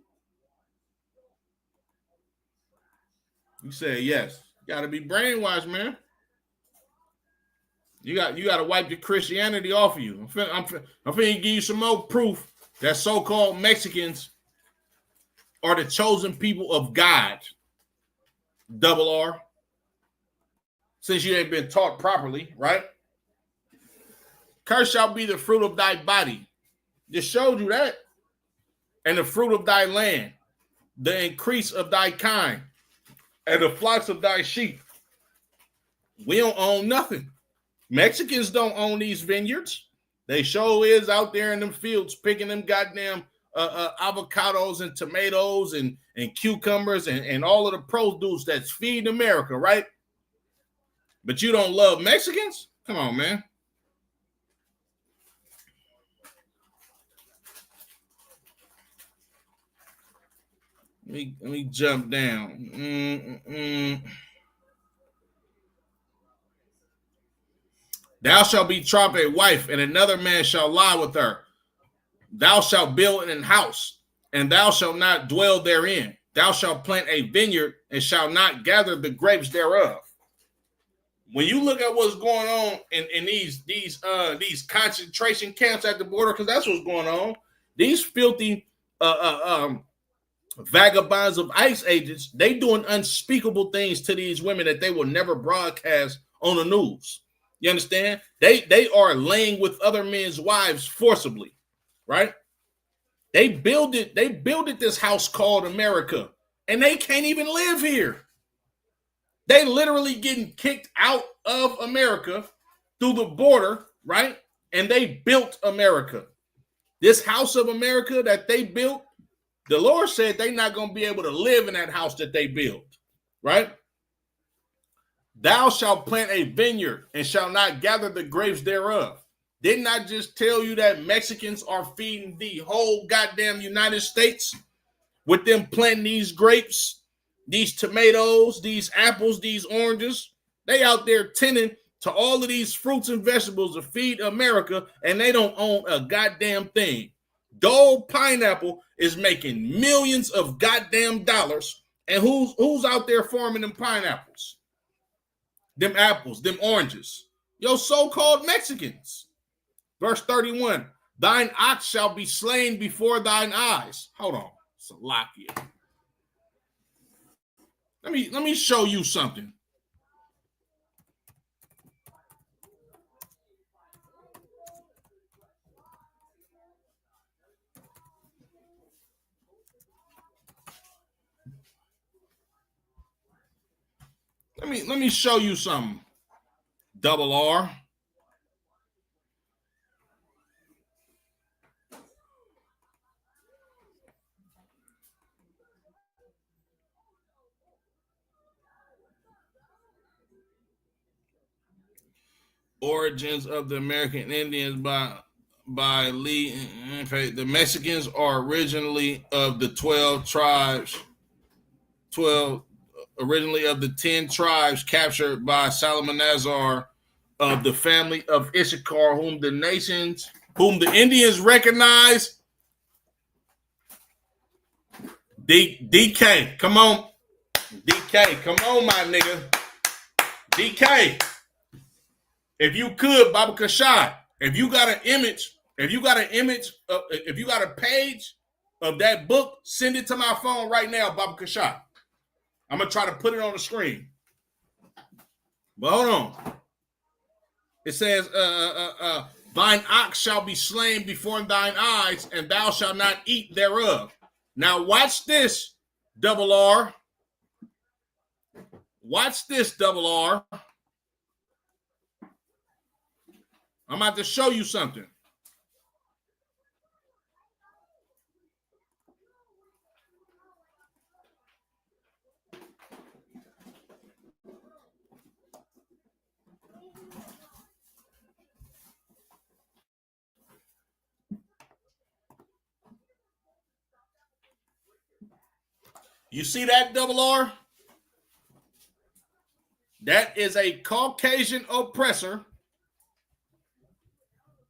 You say yes. You got to be brainwashed, man. You got to wipe your Christianity off of you. I'm finna give you some more proof that so-called Mexicans are the chosen people of God. Double R. Since you ain't been taught properly, right? Curse shall be the fruit of thy body. Just showed you that. And the fruit of thy land, the increase of thy kind, and the flocks of thy sheep. We don't own nothing. Mexicans don't own these vineyards. They sure is out there in them fields picking them goddamn avocados and tomatoes and cucumbers and all of the produce that's feeding America, right? But you don't love Mexicans? Come on, man. Let me jump down. Thou shalt betroth a wife, and another man shall lie with her. Thou shalt build an house, and thou shalt not dwell therein. Thou shalt plant a vineyard, and shalt not gather the grapes thereof. When you look at what's going on in these concentration camps at the border, because that's what's going on. These filthy vagabonds of ICE agents, they doing unspeakable things to these women that they will never broadcast on the news. You understand? They are laying with other men's wives forcibly, right? They builded this house called America, and they can't even live here. They literally getting kicked out of America through the border, right? And they built America. This house of America that they built, the Lord said they're not going to be able to live in that house that they built, right? Thou shalt plant a vineyard and shall not gather the grapes thereof. Didn't I just tell you that Mexicans are feeding the whole goddamn United States with them planting these grapes, these tomatoes, these apples, these oranges? They out there tending to all of these fruits and vegetables to feed America, and they don't own a goddamn thing. Dole Pineapple is making millions of goddamn dollars, and who's out there farming them pineapples, them apples, them oranges? Your so-called Mexicans. Verse 31, thine ox shall be slain before thine eyes. Hold on, Salakia. Let me show you something. Let me show you something. Double R. Origins of the American Indians by Lee. The Mexicans are originally of the 12 tribes, originally of the 10 tribes captured by Salmanazar of the family of Issachar, whom the Indians recognize. DK, come on. DK, come on, my nigga. DK. If you could, Baba Kashad, if you got an image, if you got a page of that book, send it to my phone right now, Baba Kashad. I'm going to try to put it on the screen. But hold on. It says, thine ox shall be slain before thine eyes, and thou shalt not eat thereof. Now watch this, double R. Watch this, double R. I'm about to show you something. You see that, double R? That is a Caucasian oppressor.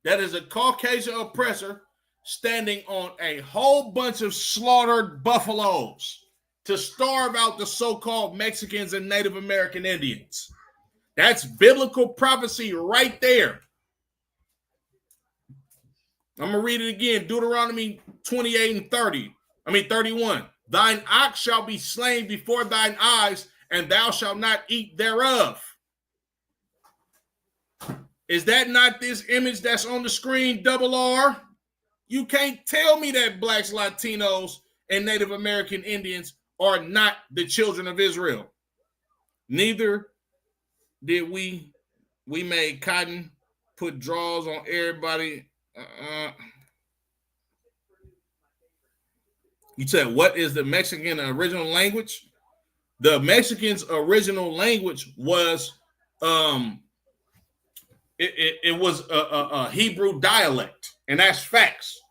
That is a Caucasian oppressor standing on a whole bunch of slaughtered buffaloes to starve out the so-called Mexicans and Native American Indians. That's biblical prophecy right there. I'm going to read it again. Deuteronomy 28 and 31. Thine ox shall be slain before thine eyes, and thou shalt not eat thereof. Is that not this image that's on the screen, double R? You can't tell me that blacks, Latinos, and Native American Indians are not the children of Israel. Neither did we made cotton, put draws on everybody. You said, what is the Mexican original language? The Mexicans' original language was it was a Hebrew dialect, and that's facts.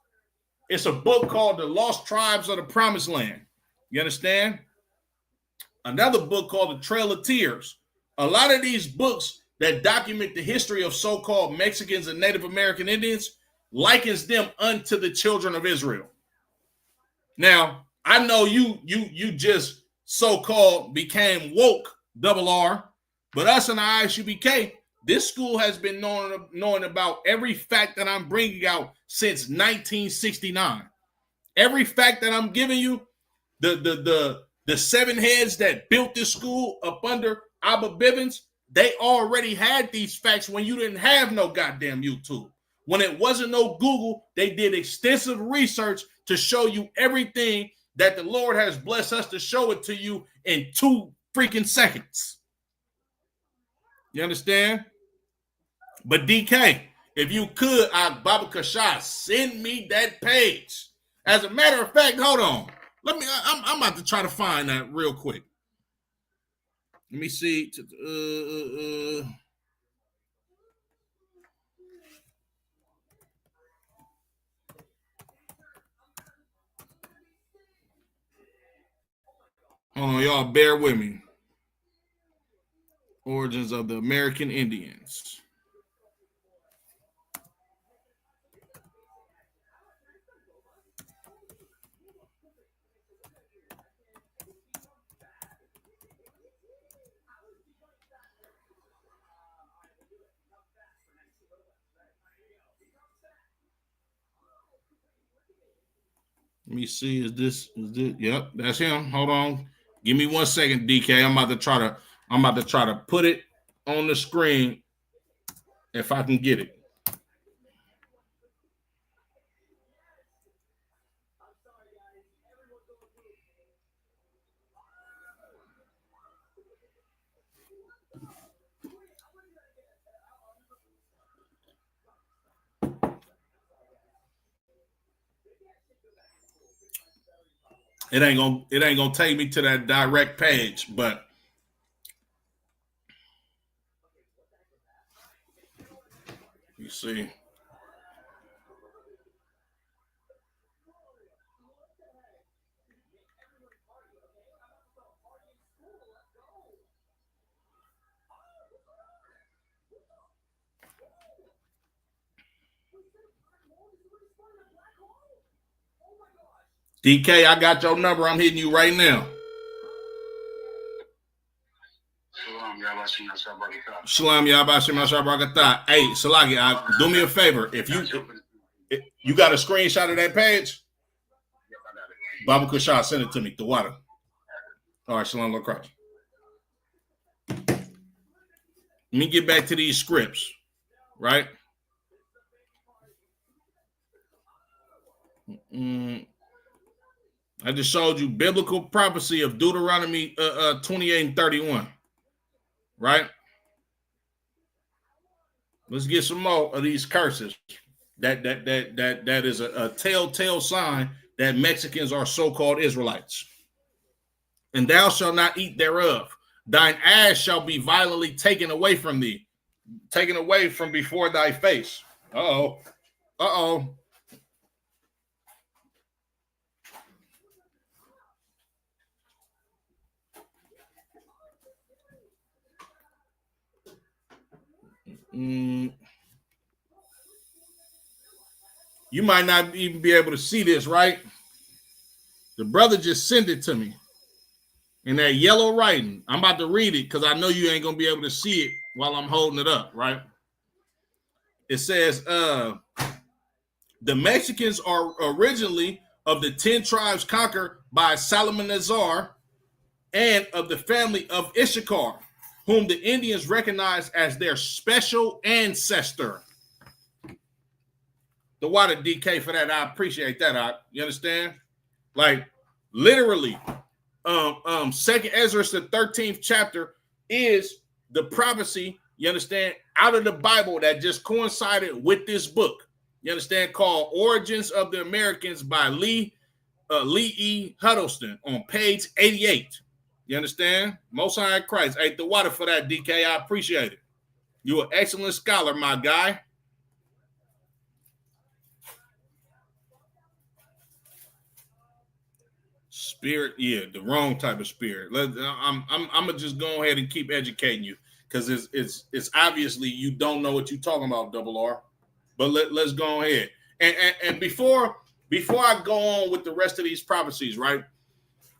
It's a book called The Lost Tribes of the Promised Land. You understand? Another book called The Trail of Tears. A lot of these books that document the history of so-called Mexicans and Native American Indians likens them unto the children of Israel. Now, I know you just so-called became woke, double R, but us in the ISUBK, this school has been knowing about every fact that I'm bringing out since 1969. Every fact that I'm giving you, the seven heads that built this school up under Abba Bivens, they already had these facts when you didn't have no goddamn YouTube. When it wasn't no Google, they did extensive research to show you everything that the Lord has blessed us to show it to you in 2 freaking seconds. You understand? But DK, if you could, Baba Kashai, send me that page. As a matter of fact, hold on. I'm about to try to find that real quick. Let me see. Hold on, y'all, bear with me. Origins of the American Indians. Let me see. Is this? Yep, that's him. Hold on. Give me 1 second, DK. I'm about to try to put it on the screen if I can get it. It ain't gonna take me to that direct page, but you see. DK, I got your number. I'm hitting you right now. Shalom, Yabashim Ashabrakatah. Hey, Salagi, do me a favor. If you got a screenshot of that page, Baba Kushah, send it to me. The water. All right, Shalom Lacrosse. Let me get back to these scripts, right? I just showed you biblical prophecy of Deuteronomy 28 and 31, right? Let's get some more of these curses. That is a telltale sign that Mexicans are so-called Israelites. And thou shalt not eat thereof. Thine ass shall be violently taken away from thee, taken away from before thy face. Uh-oh. You might not even be able to see this, right? The brother just sent it to me in that yellow writing. I'm about to read it because I know you ain't going to be able to see it while I'm holding it up, right? It says, the Mexicans are originally of the 10 tribes conquered by Salmanazar and of the family of Issachar, whom the Indians recognize as their special ancestor. The water DK for that. I appreciate that. You understand? Like literally, Second Ezra, the 13th chapter, is the prophecy, you understand, out of the Bible that just coincided with this book. You understand? Called Origins of the Americans by Lee E. Huddleston on page 88. You understand? Most High Christ. Hey, the water for that, DK. I appreciate it. You're an excellent scholar, my guy. Spirit, yeah, the wrong type of spirit. I'm gonna just go ahead and keep educating you because it's obviously you don't know what you're talking about, Double R. But let's go ahead and before I go on with the rest of these prophecies, right?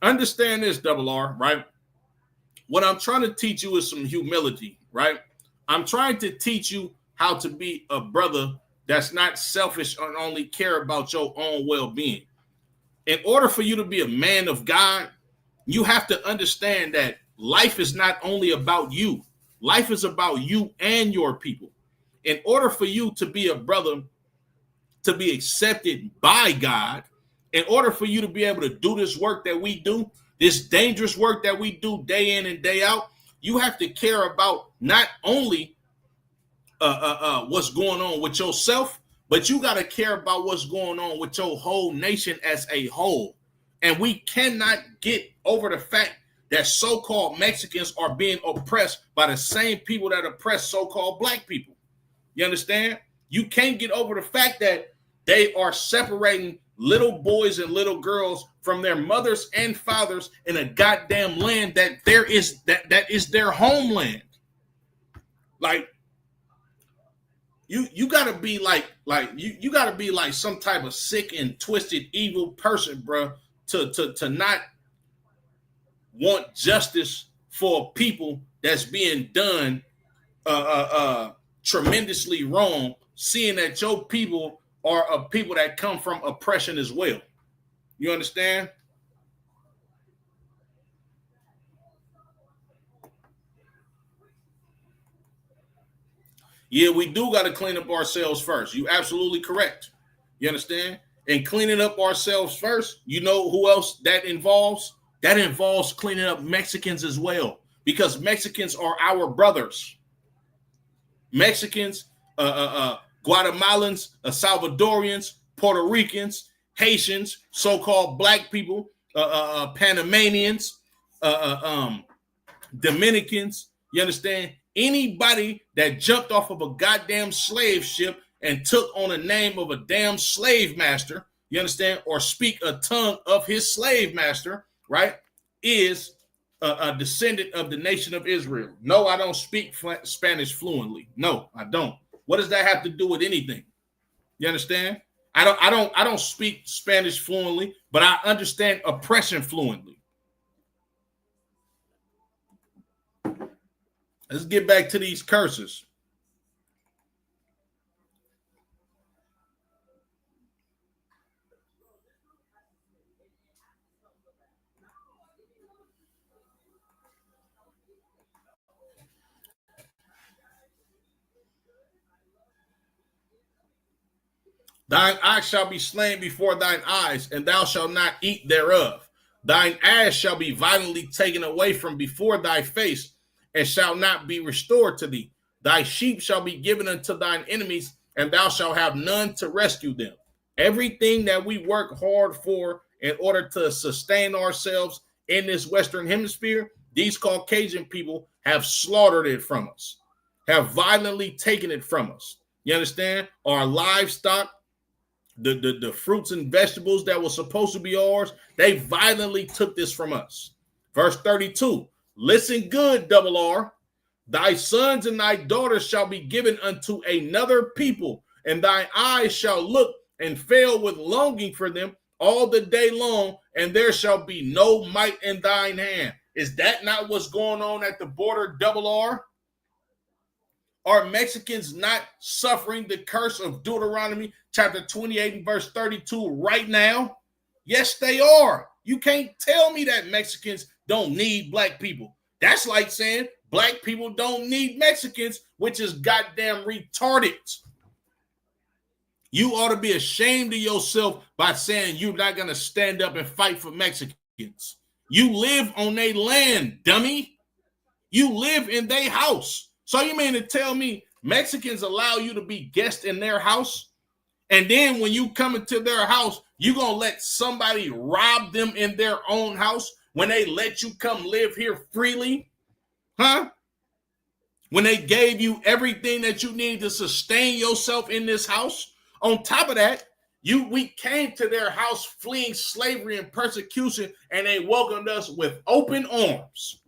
Understand this, Double R, right? What I'm trying to teach you is some humility, right? I'm trying to teach you how to be a brother that's not selfish and only care about your own well-being. In order for you to be a man of God, you have to understand that life is not only about you. Life is about you and your people. In order for you to be a brother, to be accepted by God, in order for you to be able to do this work that we do, this dangerous work that we do day in and day out, You have to care about not only what's going on with yourself, but you got to care about what's going on with your whole nation as a whole. And we cannot get over the fact that so-called Mexicans are being oppressed by the same people that oppress so-called black people. You understand? You can't get over the fact that they are separating little boys and little girls from their mothers and fathers in a goddamn land that is their homeland. Like, you gotta be like you gotta be like some type of sick and twisted evil person, bro, to not want justice for people that's being done tremendously wrong, seeing that your people are a people that come from oppression as well. You understand? Yeah, we do got to clean up ourselves first. You absolutely correct. You understand? And cleaning up ourselves first, you know who else that involves? That involves cleaning up Mexicans as well, because Mexicans are our brothers. Mexicans, Guatemalans, Salvadorians, Puerto Ricans, Haitians, so-called black people, Panamanians, Dominicans. You understand? Anybody that jumped off of a goddamn slave ship and took on the name of a damn slave master, you understand, or speak a tongue of his slave master, right, is a descendant of the nation of Israel. No, I don't speak Spanish fluently. No, I don't. What does that have to do with anything? You understand? I don't speak Spanish fluently, but I understand oppression fluently. Let's get back to these curses. Thine ox shall be slain before thine eyes, and thou shalt not eat thereof. Thine ass shall be violently taken away from before thy face, and shall not be restored to thee. Thy sheep shall be given unto thine enemies, and thou shalt have none to rescue them. Everything that we work hard for in order to sustain ourselves in this Western Hemisphere, these Caucasian people have slaughtered it from us, have violently taken it from us. You understand? Our livestock, the fruits and vegetables that were supposed to be ours, they violently took this from us. Verse 32, listen good, double R. Thy sons and thy daughters shall be given unto another people, and thine eyes shall look and fail with longing for them all the day long, and there shall be no might in thine hand. Is that not what's going on at the border, double R? Are Mexicans not suffering the curse of Deuteronomy chapter 28 and verse 32 right now? Yes, they are. You can't tell me that Mexicans don't need black people. That's like saying black people don't need Mexicans, which is goddamn retarded. You ought to be ashamed of yourself by saying you're not going to stand up and fight for Mexicans. You live on their land, dummy. You live in their house. So you mean to tell me Mexicans allow you to be guest in their house? And then when you come into their house, you going to let somebody rob them in their own house when they let you come live here freely? Huh? When they gave you everything that you need to sustain yourself in this house? On top of that, we came to their house fleeing slavery and persecution, and they welcomed us with open arms.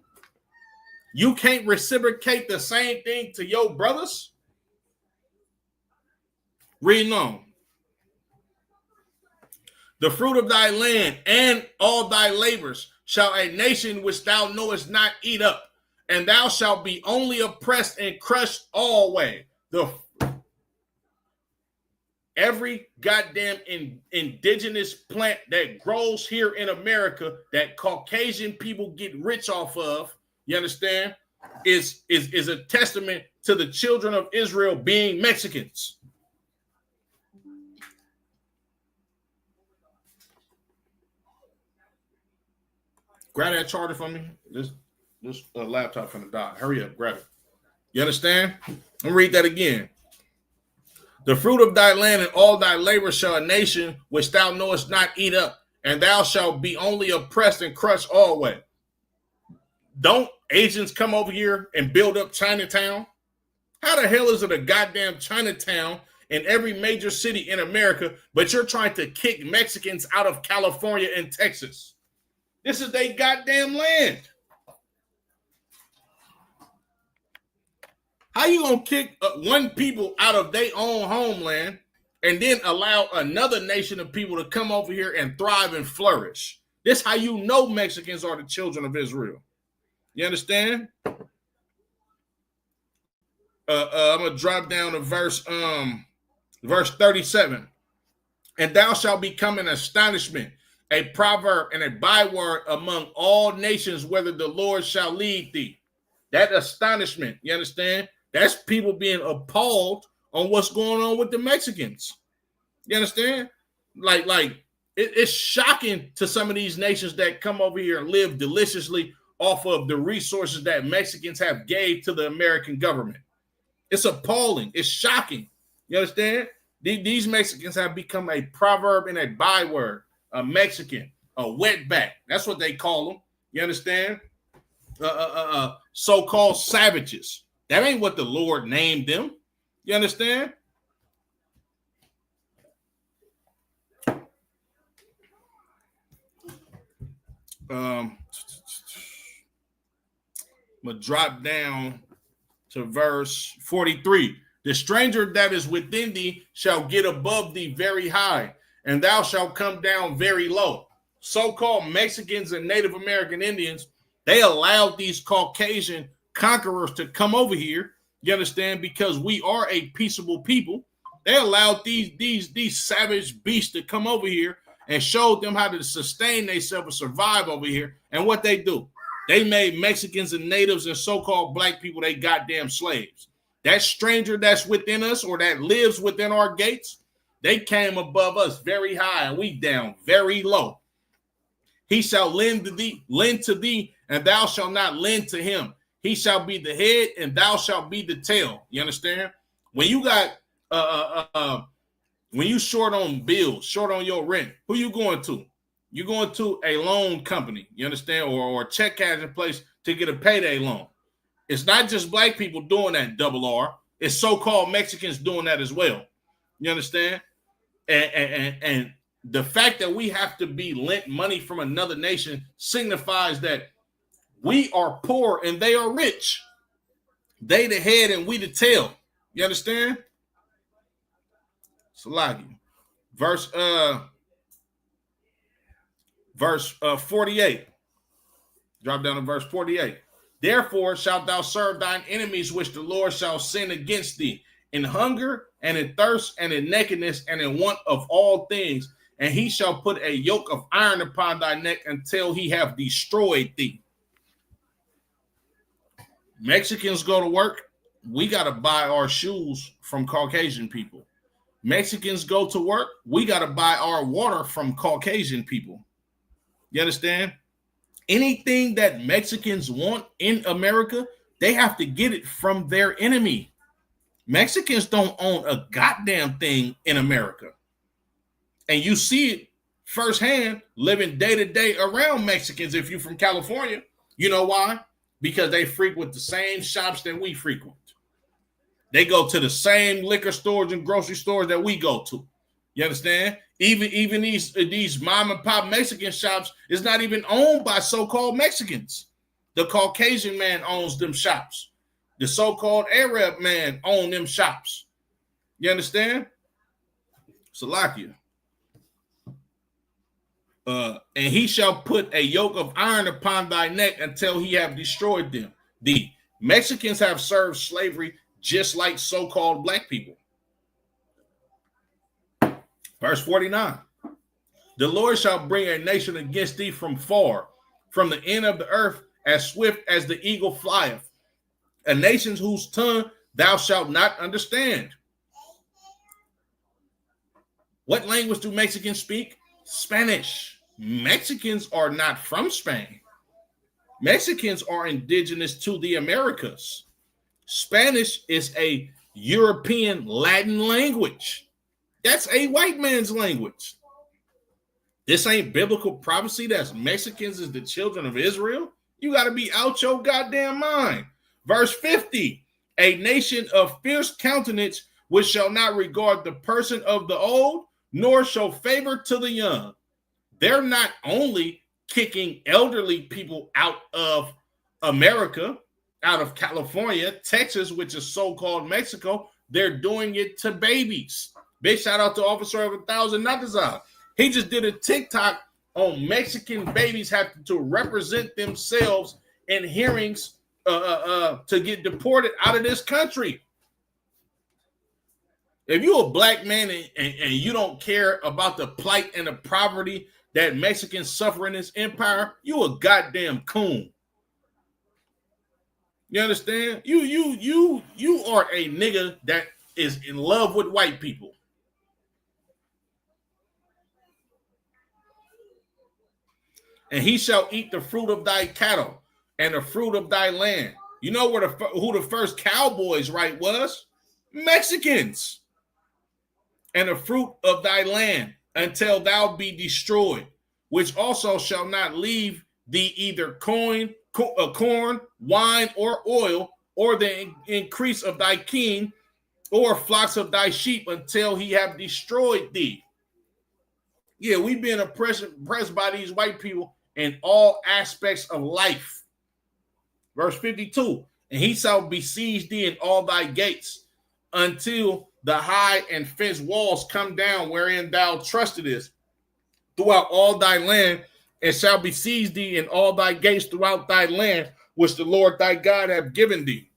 You can't reciprocate the same thing to your brothers? Read on. The fruit of thy land and all thy labors shall a nation which thou knowest not eat up, and thou shalt be only oppressed and crushed always. Every goddamn indigenous plant that grows here in America that Caucasian people get rich off of, you understand, is a testament to the children of Israel being Mexicans. Grab that charter for me. This laptop finna die. Hurry up, grab it. You understand? Let me read that again. The fruit of thy land and all thy labor shall a nation which thou knowest not eat up, and thou shalt be only oppressed and crushed always. Don't Asians come over here and build up Chinatown? How the hell is it a goddamn Chinatown in every major city in America, but you're trying to kick Mexicans out of California and Texas? This is their goddamn land. How you gonna kick one people out of their own homeland and then allow another nation of people to come over here and thrive and flourish? This how you know Mexicans are the children of Israel. You understand? I'm gonna drop down to verse 37. And thou shalt become an astonishment, a proverb, and a byword among all nations, whether the Lord shall lead thee. That astonishment, you understand? That's people being appalled on what's going on with the Mexicans. You understand? It's shocking to some of these nations that come over here and live deliciously off of the resources that Mexicans have gave to the American government. It's appalling. It's shocking. You understand? These Mexicans have become a proverb and a byword. A Mexican, a wetback. That's what they call them. You understand? So-called savages. That ain't what the Lord named them. You understand? I'm gonna drop down to verse 43. The stranger that is within thee shall get above thee very high, and thou shalt come down very low. So-called Mexicans and Native American Indians, they allowed these Caucasian conquerors to come over here, you understand, because we are a peaceable people. They allowed these savage beasts to come over here and showed them how to sustain themselves and survive over here. And what they do, they made Mexicans and natives and so-called black people they goddamn slaves. That stranger that's within us or that lives within our gates, they came above us very high and we down very low. He shall lend to thee, and thou shalt not lend to him. He shall be the head, and thou shalt be the tail. You understand? When you got when you short on bills, short on your rent, who you going to? You're going to a loan company. You understand? Or a check cashing place to get a payday loan. It's not just black people doing that, double R. It's so-called Mexicans doing that as well. You understand? And the fact that we have to be lent money from another nation signifies that we are poor and they are rich. They the head and we the tail. You understand? Salagi. Verse 48. Drop down to verse 48. Therefore shalt thou serve thine enemies, which the Lord shall send against thee, in hunger and in thirst and in nakedness and in want of all things. And he shall put a yoke of iron upon thy neck until he have destroyed thee. Mexicans go to work. We got to buy our shoes from Caucasian people. Mexicans go to work. We got to buy our water from Caucasian people. You understand? Anything that Mexicans want in America, they have to get it from their enemy. Mexicans don't own a goddamn thing in America. And you see it firsthand living day to day around Mexicans if you're from California. You know why? Because they frequent the same shops that we frequent. They go to the same liquor stores and grocery stores that we go to. You understand? Even these mom and pop Mexican shops is not even owned by so-called Mexicans. The Caucasian man owns them shops. The so-called Arab man owns them shops. You understand? Salakia. And he shall put a yoke of iron upon thy neck until he have destroyed them. The Mexicans have served slavery just like so-called black people. Verse 49. The Lord shall bring a nation against thee from far, from the end of the earth, as swift as the eagle flieth. A nation whose tongue thou shalt not understand. What language do Mexicans speak? Spanish. Mexicans are not from Spain. Mexicans are indigenous to the Americas. Spanish is a European Latin language. That's a white man's language. This ain't biblical prophecy that Mexicans is the children of Israel. You got to be out your goddamn mind. Verse 50, a nation of fierce countenance which shall not regard the person of the old, nor show favor to the young. They're not only kicking elderly people out of America, out of California, Texas, which is so-called Mexico, they're doing it to babies. Big shout out to Officer of 1,000 Natazal. He just did a TikTok on Mexican babies having to represent themselves in hearings to get deported out of this country. If you're a black man and you don't care about the plight and the poverty that Mexicans suffer in this empire, you a goddamn coon. You understand? You are a nigga that is in love with white people. And he shall eat the fruit of thy cattle and the fruit of thy land. You know who the first cowboys, right, was? Mexicans. And the fruit of thy land until thou be destroyed, which also shall not leave thee either corn, wine, or oil, or the increase of thy king, or flocks of thy sheep, until he have destroyed thee. Yeah, we've been oppressed by these white people in all aspects of life. Verse 52, and he shall besiege thee in all thy gates, until the high and fenced walls come down wherein thou trustedest throughout all thy land, and shall besiege thee in all thy gates throughout thy land, which the Lord thy God hath given thee.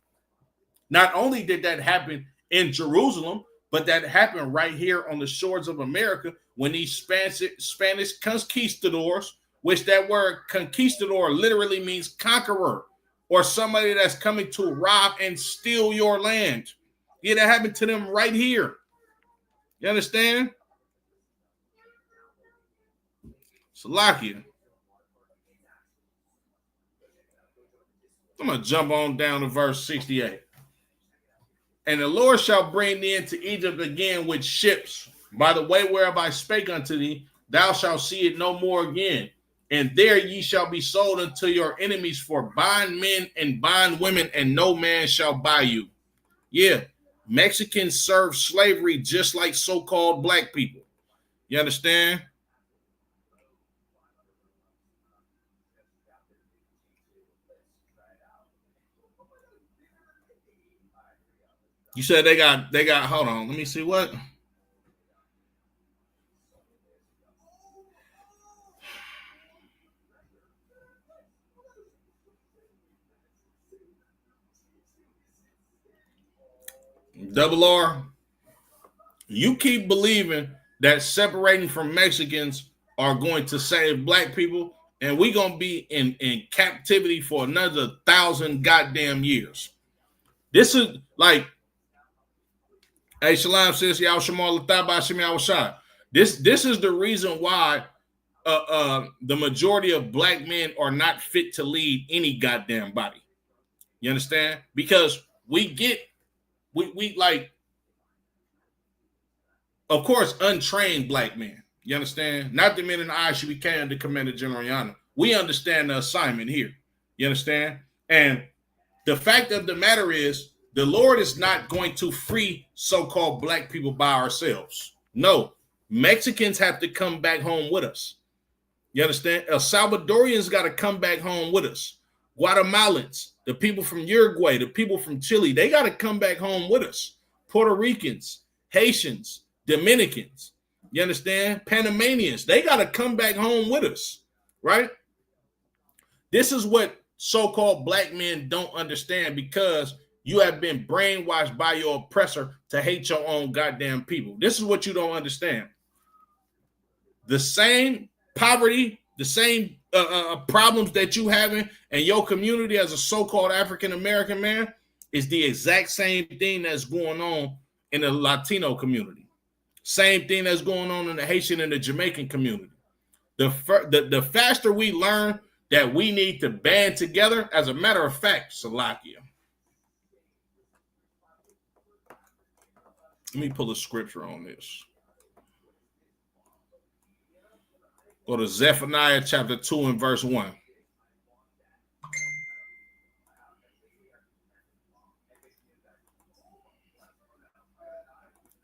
Not only did that happen in Jerusalem, but that happened right here on the shores of America when these Spanish conquistadors, which that word conquistador literally means conqueror, or somebody that's coming to rob and steal your land. Yeah, that happened to them right here. You understand? Salakia. I'm going to jump on down to verse 68. And the Lord shall bring thee into Egypt again with ships, by the way whereof I spake unto thee, thou shalt see it no more again. And there ye shall be sold unto your enemies for bondmen and bondwomen, and no man shall buy you. Yeah, Mexicans serve slavery just like so-called black people. You understand? You said they got, hold on, let me see what. Double R, you keep believing that separating from Mexicans are going to save black people, and we're going to be in captivity for another 1,000 goddamn years. This is like, hey, Shalom says, Y'all Shamal Lataba Shemi Awashad. This is the reason why the majority of black men are not fit to lead any goddamn body. You understand? Because we like, of course, untrained black men. You understand? Not the men in the eye should be carrying the Commander General Yana. We understand the assignment here. You understand? And the fact of the matter is, the Lord is not going to free so-called black people by ourselves. No, Mexicans have to come back home with us. You understand? El Salvadorians got to come back home with us. Guatemalans, the people from Uruguay, the people from Chile, they got to come back home with us. Puerto Ricans, Haitians, Dominicans, you understand? Panamanians, they got to come back home with us, right? This is what so-called black men don't understand, because you have been brainwashed by your oppressor to hate your own goddamn people. This is what you don't understand. The same poverty, the same problems that you having in your community as a so-called African-American man is the exact same thing that's going on in the Latino community. Same thing that's going on in the Haitian and the Jamaican community. The faster we learn that we need to band together. As a matter of fact, Salakia, let me pull a scripture on this. Go to Zephaniah chapter 2 and verse 1.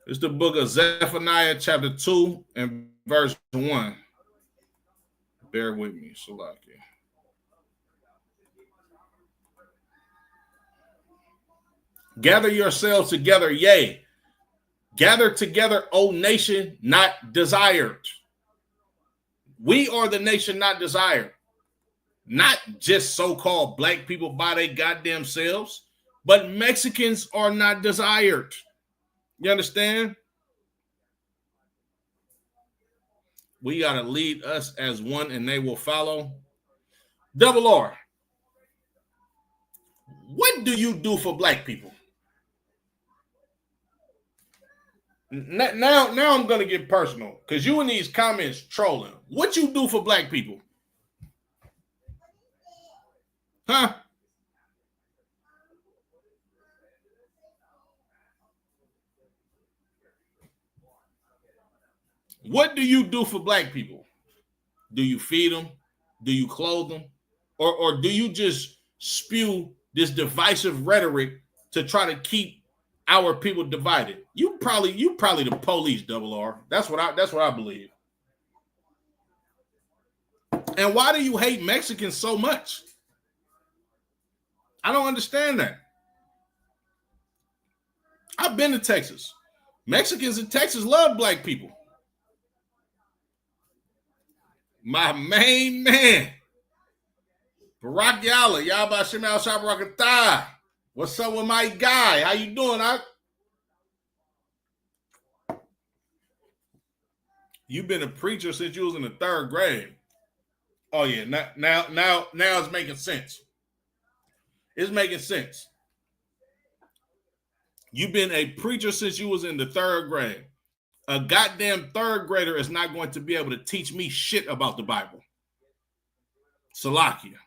It's the book of Zephaniah chapter 2 and verse 1. Bear with me, Salakia. Gather yourselves together, yea. Gather together, O nation not desired. We are the nation not desired. Not just so-called black people by their goddamn selves, but Mexicans are not desired. You understand? We got to lead us as one and they will follow. Double R. What do you do for black people? Now I'm going to get personal because you in these comments trolling. What you do for black people? Huh? What do you do for black people? Do you feed them? Do you clothe them? Or do you just spew this divisive rhetoric to try to keep our people divided? You probably the police, Double R. That's what I believe. And why do you hate Mexicans so much? I don't understand that. I've been to Texas. Mexicans in Texas love black people. My main man, Barak Yalla, Yaba Shemal Shabrakatah. What's up with my guy? How you doing? You've been a preacher since you was in the 3rd grade. Oh yeah, now it's making sense. It's making sense. You've been a preacher since you was in the 3rd grade. A goddamn 3rd grader is not going to be able to teach me shit about the Bible. Salakia.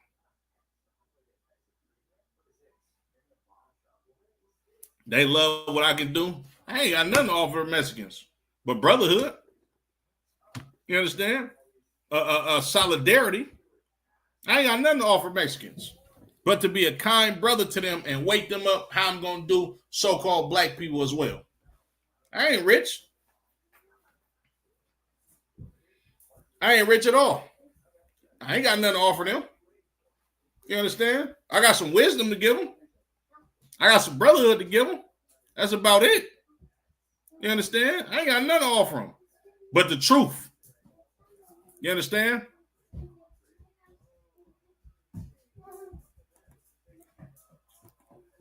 They love what I can do. I ain't got nothing to offer Mexicans. But brotherhood. You understand? Solidarity. I ain't got nothing to offer Mexicans. But to be a kind brother to them and wake them up how I'm going to do so-called black people as well. I ain't rich. I ain't rich at all. I ain't got nothing to offer them. You understand? I got some wisdom to give them. I got some brotherhood to give them. That's about it. You understand? I ain't got nothing to offer them. But the truth. You understand?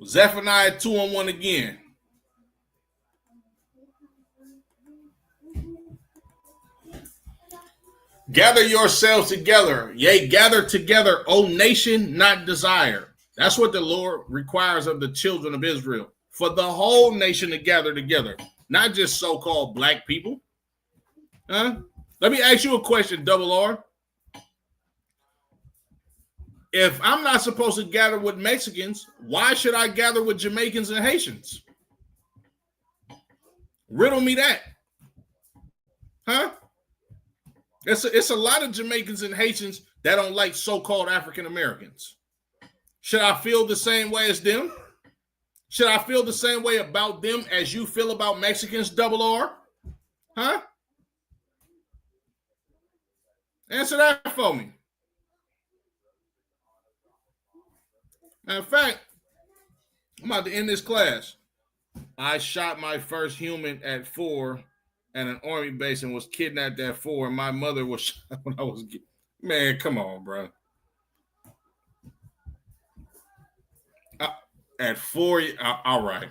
Zephaniah 2 and 1 again. Gather yourselves together. Yea, gather together, O nation not desired. That's what the Lord requires of the children of Israel. For the whole nation to gather together. Not just so-called black people. Huh? Let me ask you a question, Double R. If I'm not supposed to gather with Mexicans, why should I gather with Jamaicans and Haitians? Riddle me that. Huh? It's a lot of Jamaicans and Haitians that don't like so-called African Americans. Should I feel the same way as them? Should I feel the same way about them as you feel about Mexicans, Double R? Huh? Answer that for me. Matter of fact, I'm about to end this class. I shot my first human at 4 at an army base and was kidnapped at 4. And my mother was shot when I was. Man, come on, bro. At 4, all right.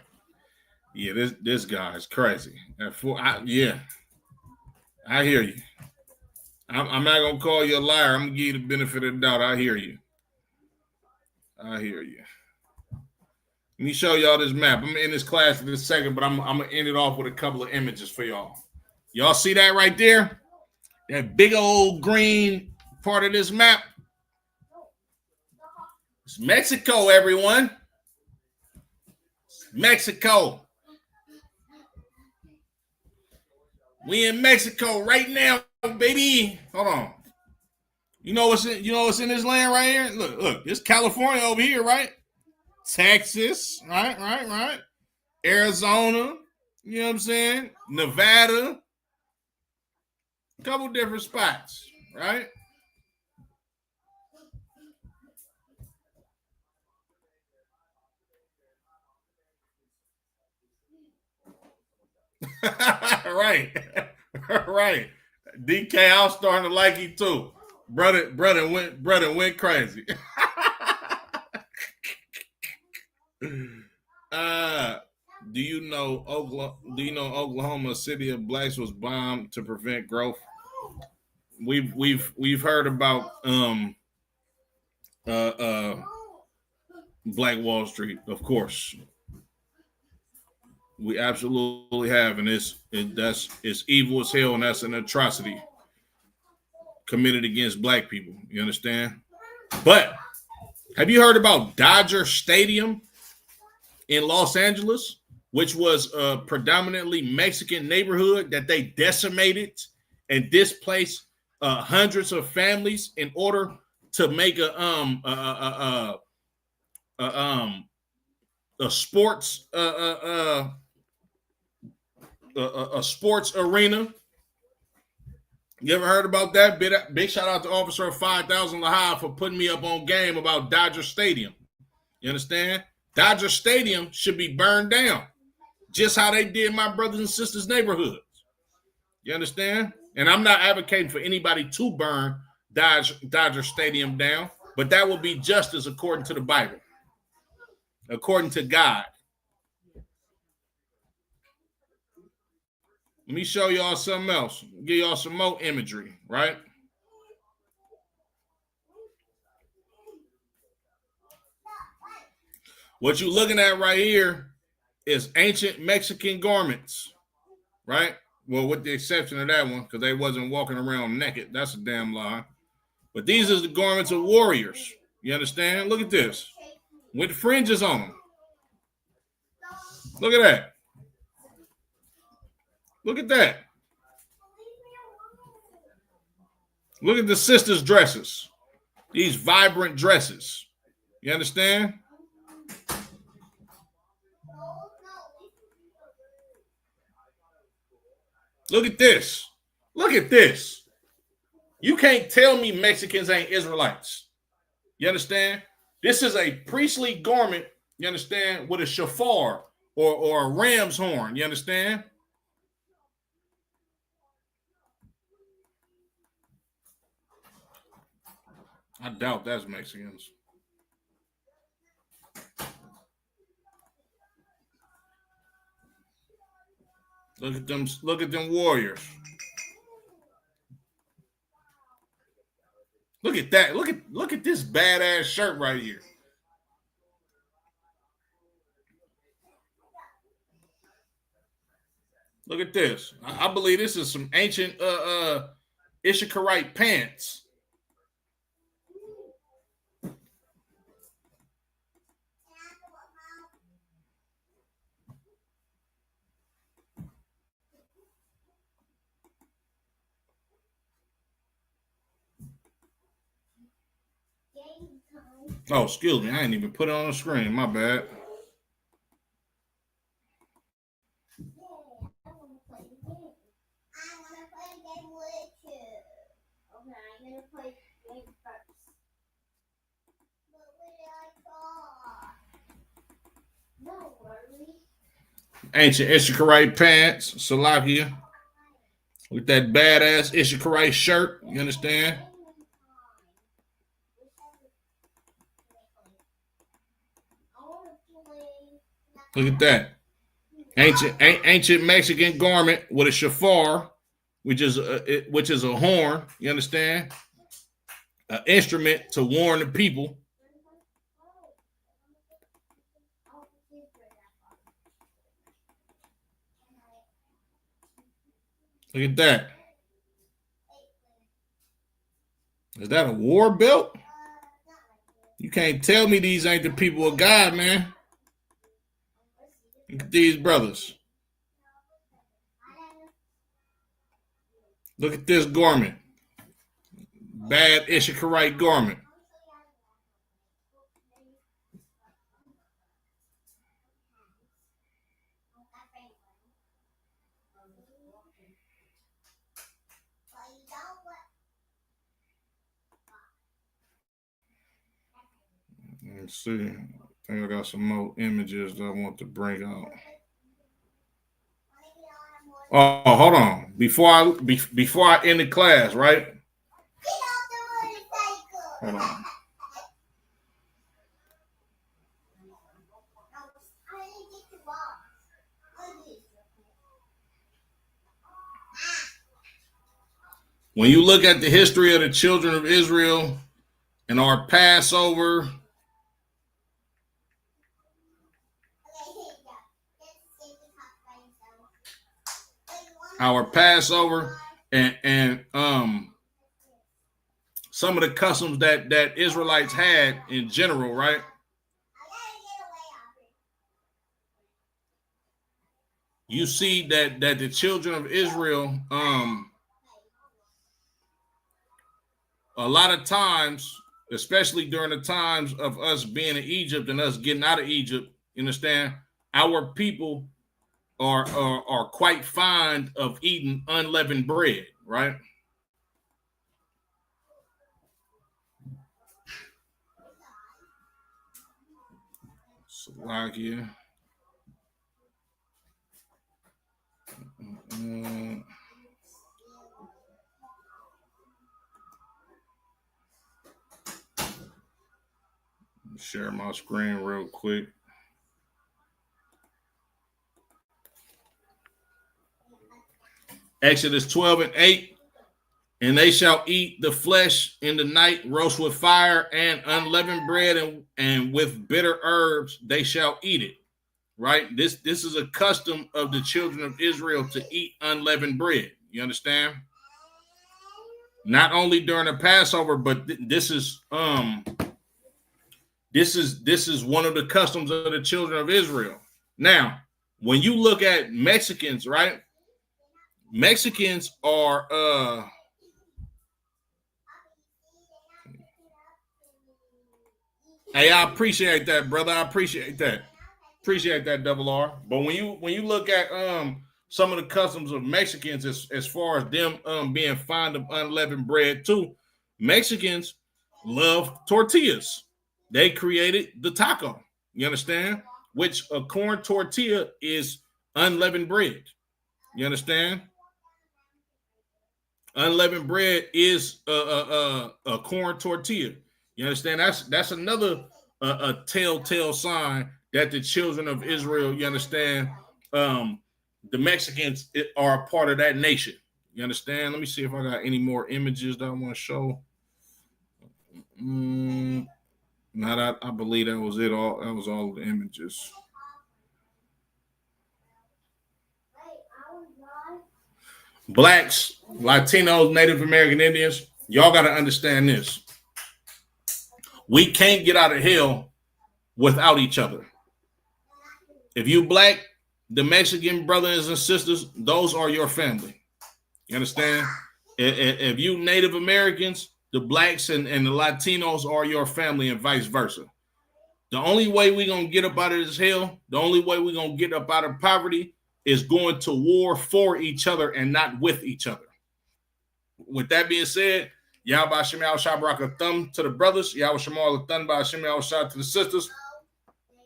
Yeah, this guy is crazy. At 4, yeah. I hear you. I'm not gonna call you a liar. I'm gonna give you the benefit of the doubt. I hear you. Let me show y'all this map. I'm in this class in a second, but I'm gonna end it off with a couple of images for y'all. Y'all see that right there? That big old green part of this map? It's Mexico, everyone. Mexico. We in Mexico right now, baby. Hold on. You know what's in this land right here? Look, it's California over here, right? Texas, right. Arizona, you know what I'm saying? Nevada. A couple different spots, right? Right. Right. DK, I was starting to like you too. Brother went crazy. Do you know Oklahoma City of Blacks was bombed to prevent growth? We've heard about Black Wall Street, of course. We absolutely have, and it's evil as hell, and that's an atrocity committed against black people. You understand? But have you heard about Dodger Stadium in Los Angeles, which was a predominantly Mexican neighborhood that they decimated and displaced hundreds of families in order to make a sports a sports arena. You ever heard about that? Big shout out to Officer 5000 Lahai for putting me up on game about Dodger Stadium. You understand? Dodger Stadium should be burned down, just how they did my brothers and sisters' neighborhoods. You understand? And I'm not advocating for anybody to burn Dodger Stadium down, but that will be justice according to the Bible, according to God. Let me show y'all something else. Give y'all some more imagery, right? What you're looking at right here is ancient Mexican garments, right? Well, with the exception of that one, because they wasn't walking around naked. That's a damn lie. But these are the garments of warriors. You understand? Look at this. With fringes on them. Look at that. Look at that. Look at the sisters' dresses. These vibrant dresses. You understand? Look at this. Look at this. You can't tell me Mexicans ain't Israelites. You understand? This is a priestly garment, you understand, with a shofar or a ram's horn. You understand? I doubt that's Mexicans. Look at them warriors. Look at that. Look at this badass shirt right here. Look at this. I believe this is some ancient Issacharite pants. Oh, excuse me. I ain't even put it on the screen. My bad. Ancient Issacharite pants, Salakia. With that badass Issacharite shirt. You understand? Look at that. Ancient Mexican garment with a shofar, which is a horn. You understand? An instrument to warn the people. Look at that. Is that a war belt? You can't tell me these ain't the people of God, man. Look at these brothers. Look at this garment. Bad Issacharite garment. Let's see. I think I got some more images that I want to bring out. Oh, hold on. Before I end the class, right? Hold on. When you look at the history of the children of Israel and our Passover, and some of the customs that Israelites had in general, right? You see that the children of Israel, a lot of times, especially during the times of us being in Egypt and us getting out of Egypt, you understand, our people are quite fond of eating unleavened bread, right? Slovakia. Share my screen real quick. Exodus 12:8. And they shall eat the flesh in the night, roast with fire and unleavened bread, and with bitter herbs they shall eat it. Right? This is a custom of the children of Israel to eat unleavened bread. You understand? Not only during the Passover, but this is one of the customs of the children of Israel. Now, when you look at Mexicans, right? Mexicans are hey, I appreciate that, brother. I appreciate that. Appreciate that, Double R. But when you look at some of the customs of Mexicans as far as them being fond of unleavened bread too, Mexicans love tortillas. They created the taco. You understand? Which a corn tortilla is unleavened bread. You understand? Unleavened bread is a corn tortilla. You understand? That's another a telltale sign that the children of Israel, you understand, the Mexicans are a part of that nation. You understand? Let me see if I got any more images that I want to show. I believe that was it. That was all the images. Blacks, Latinos, Native American Indians, y'all got to understand this. We can't get out of hell without each other. If you black, the Mexican brothers and sisters, those are your family. You understand? If you Native Americans, the blacks and the Latinos are your family and vice versa. The only way we're going to get up out of this hell, the only way we're going to get up out of poverty is going to war for each other and not with each other. With that being said, Yahweh Shemal Shabrak thumb to the brothers, Yahweh Shemal thumb by Shemal Shah to the sisters.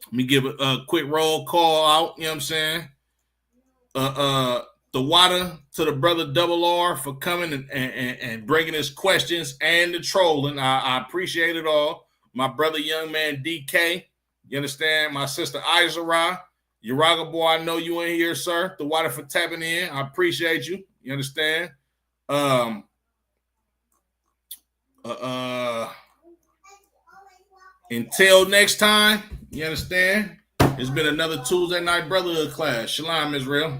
Let me give a quick roll call out, you know what I'm saying? The water to the brother Double R for coming and bringing his questions and the trolling. I appreciate it all. My brother, young man DK, you understand? My sister Izara, Uraga boy, I know you in here, sir. The water for tapping in. I appreciate you. You understand? Until next time, you understand? It's been another Tuesday night brotherhood class. Shalom, Israel.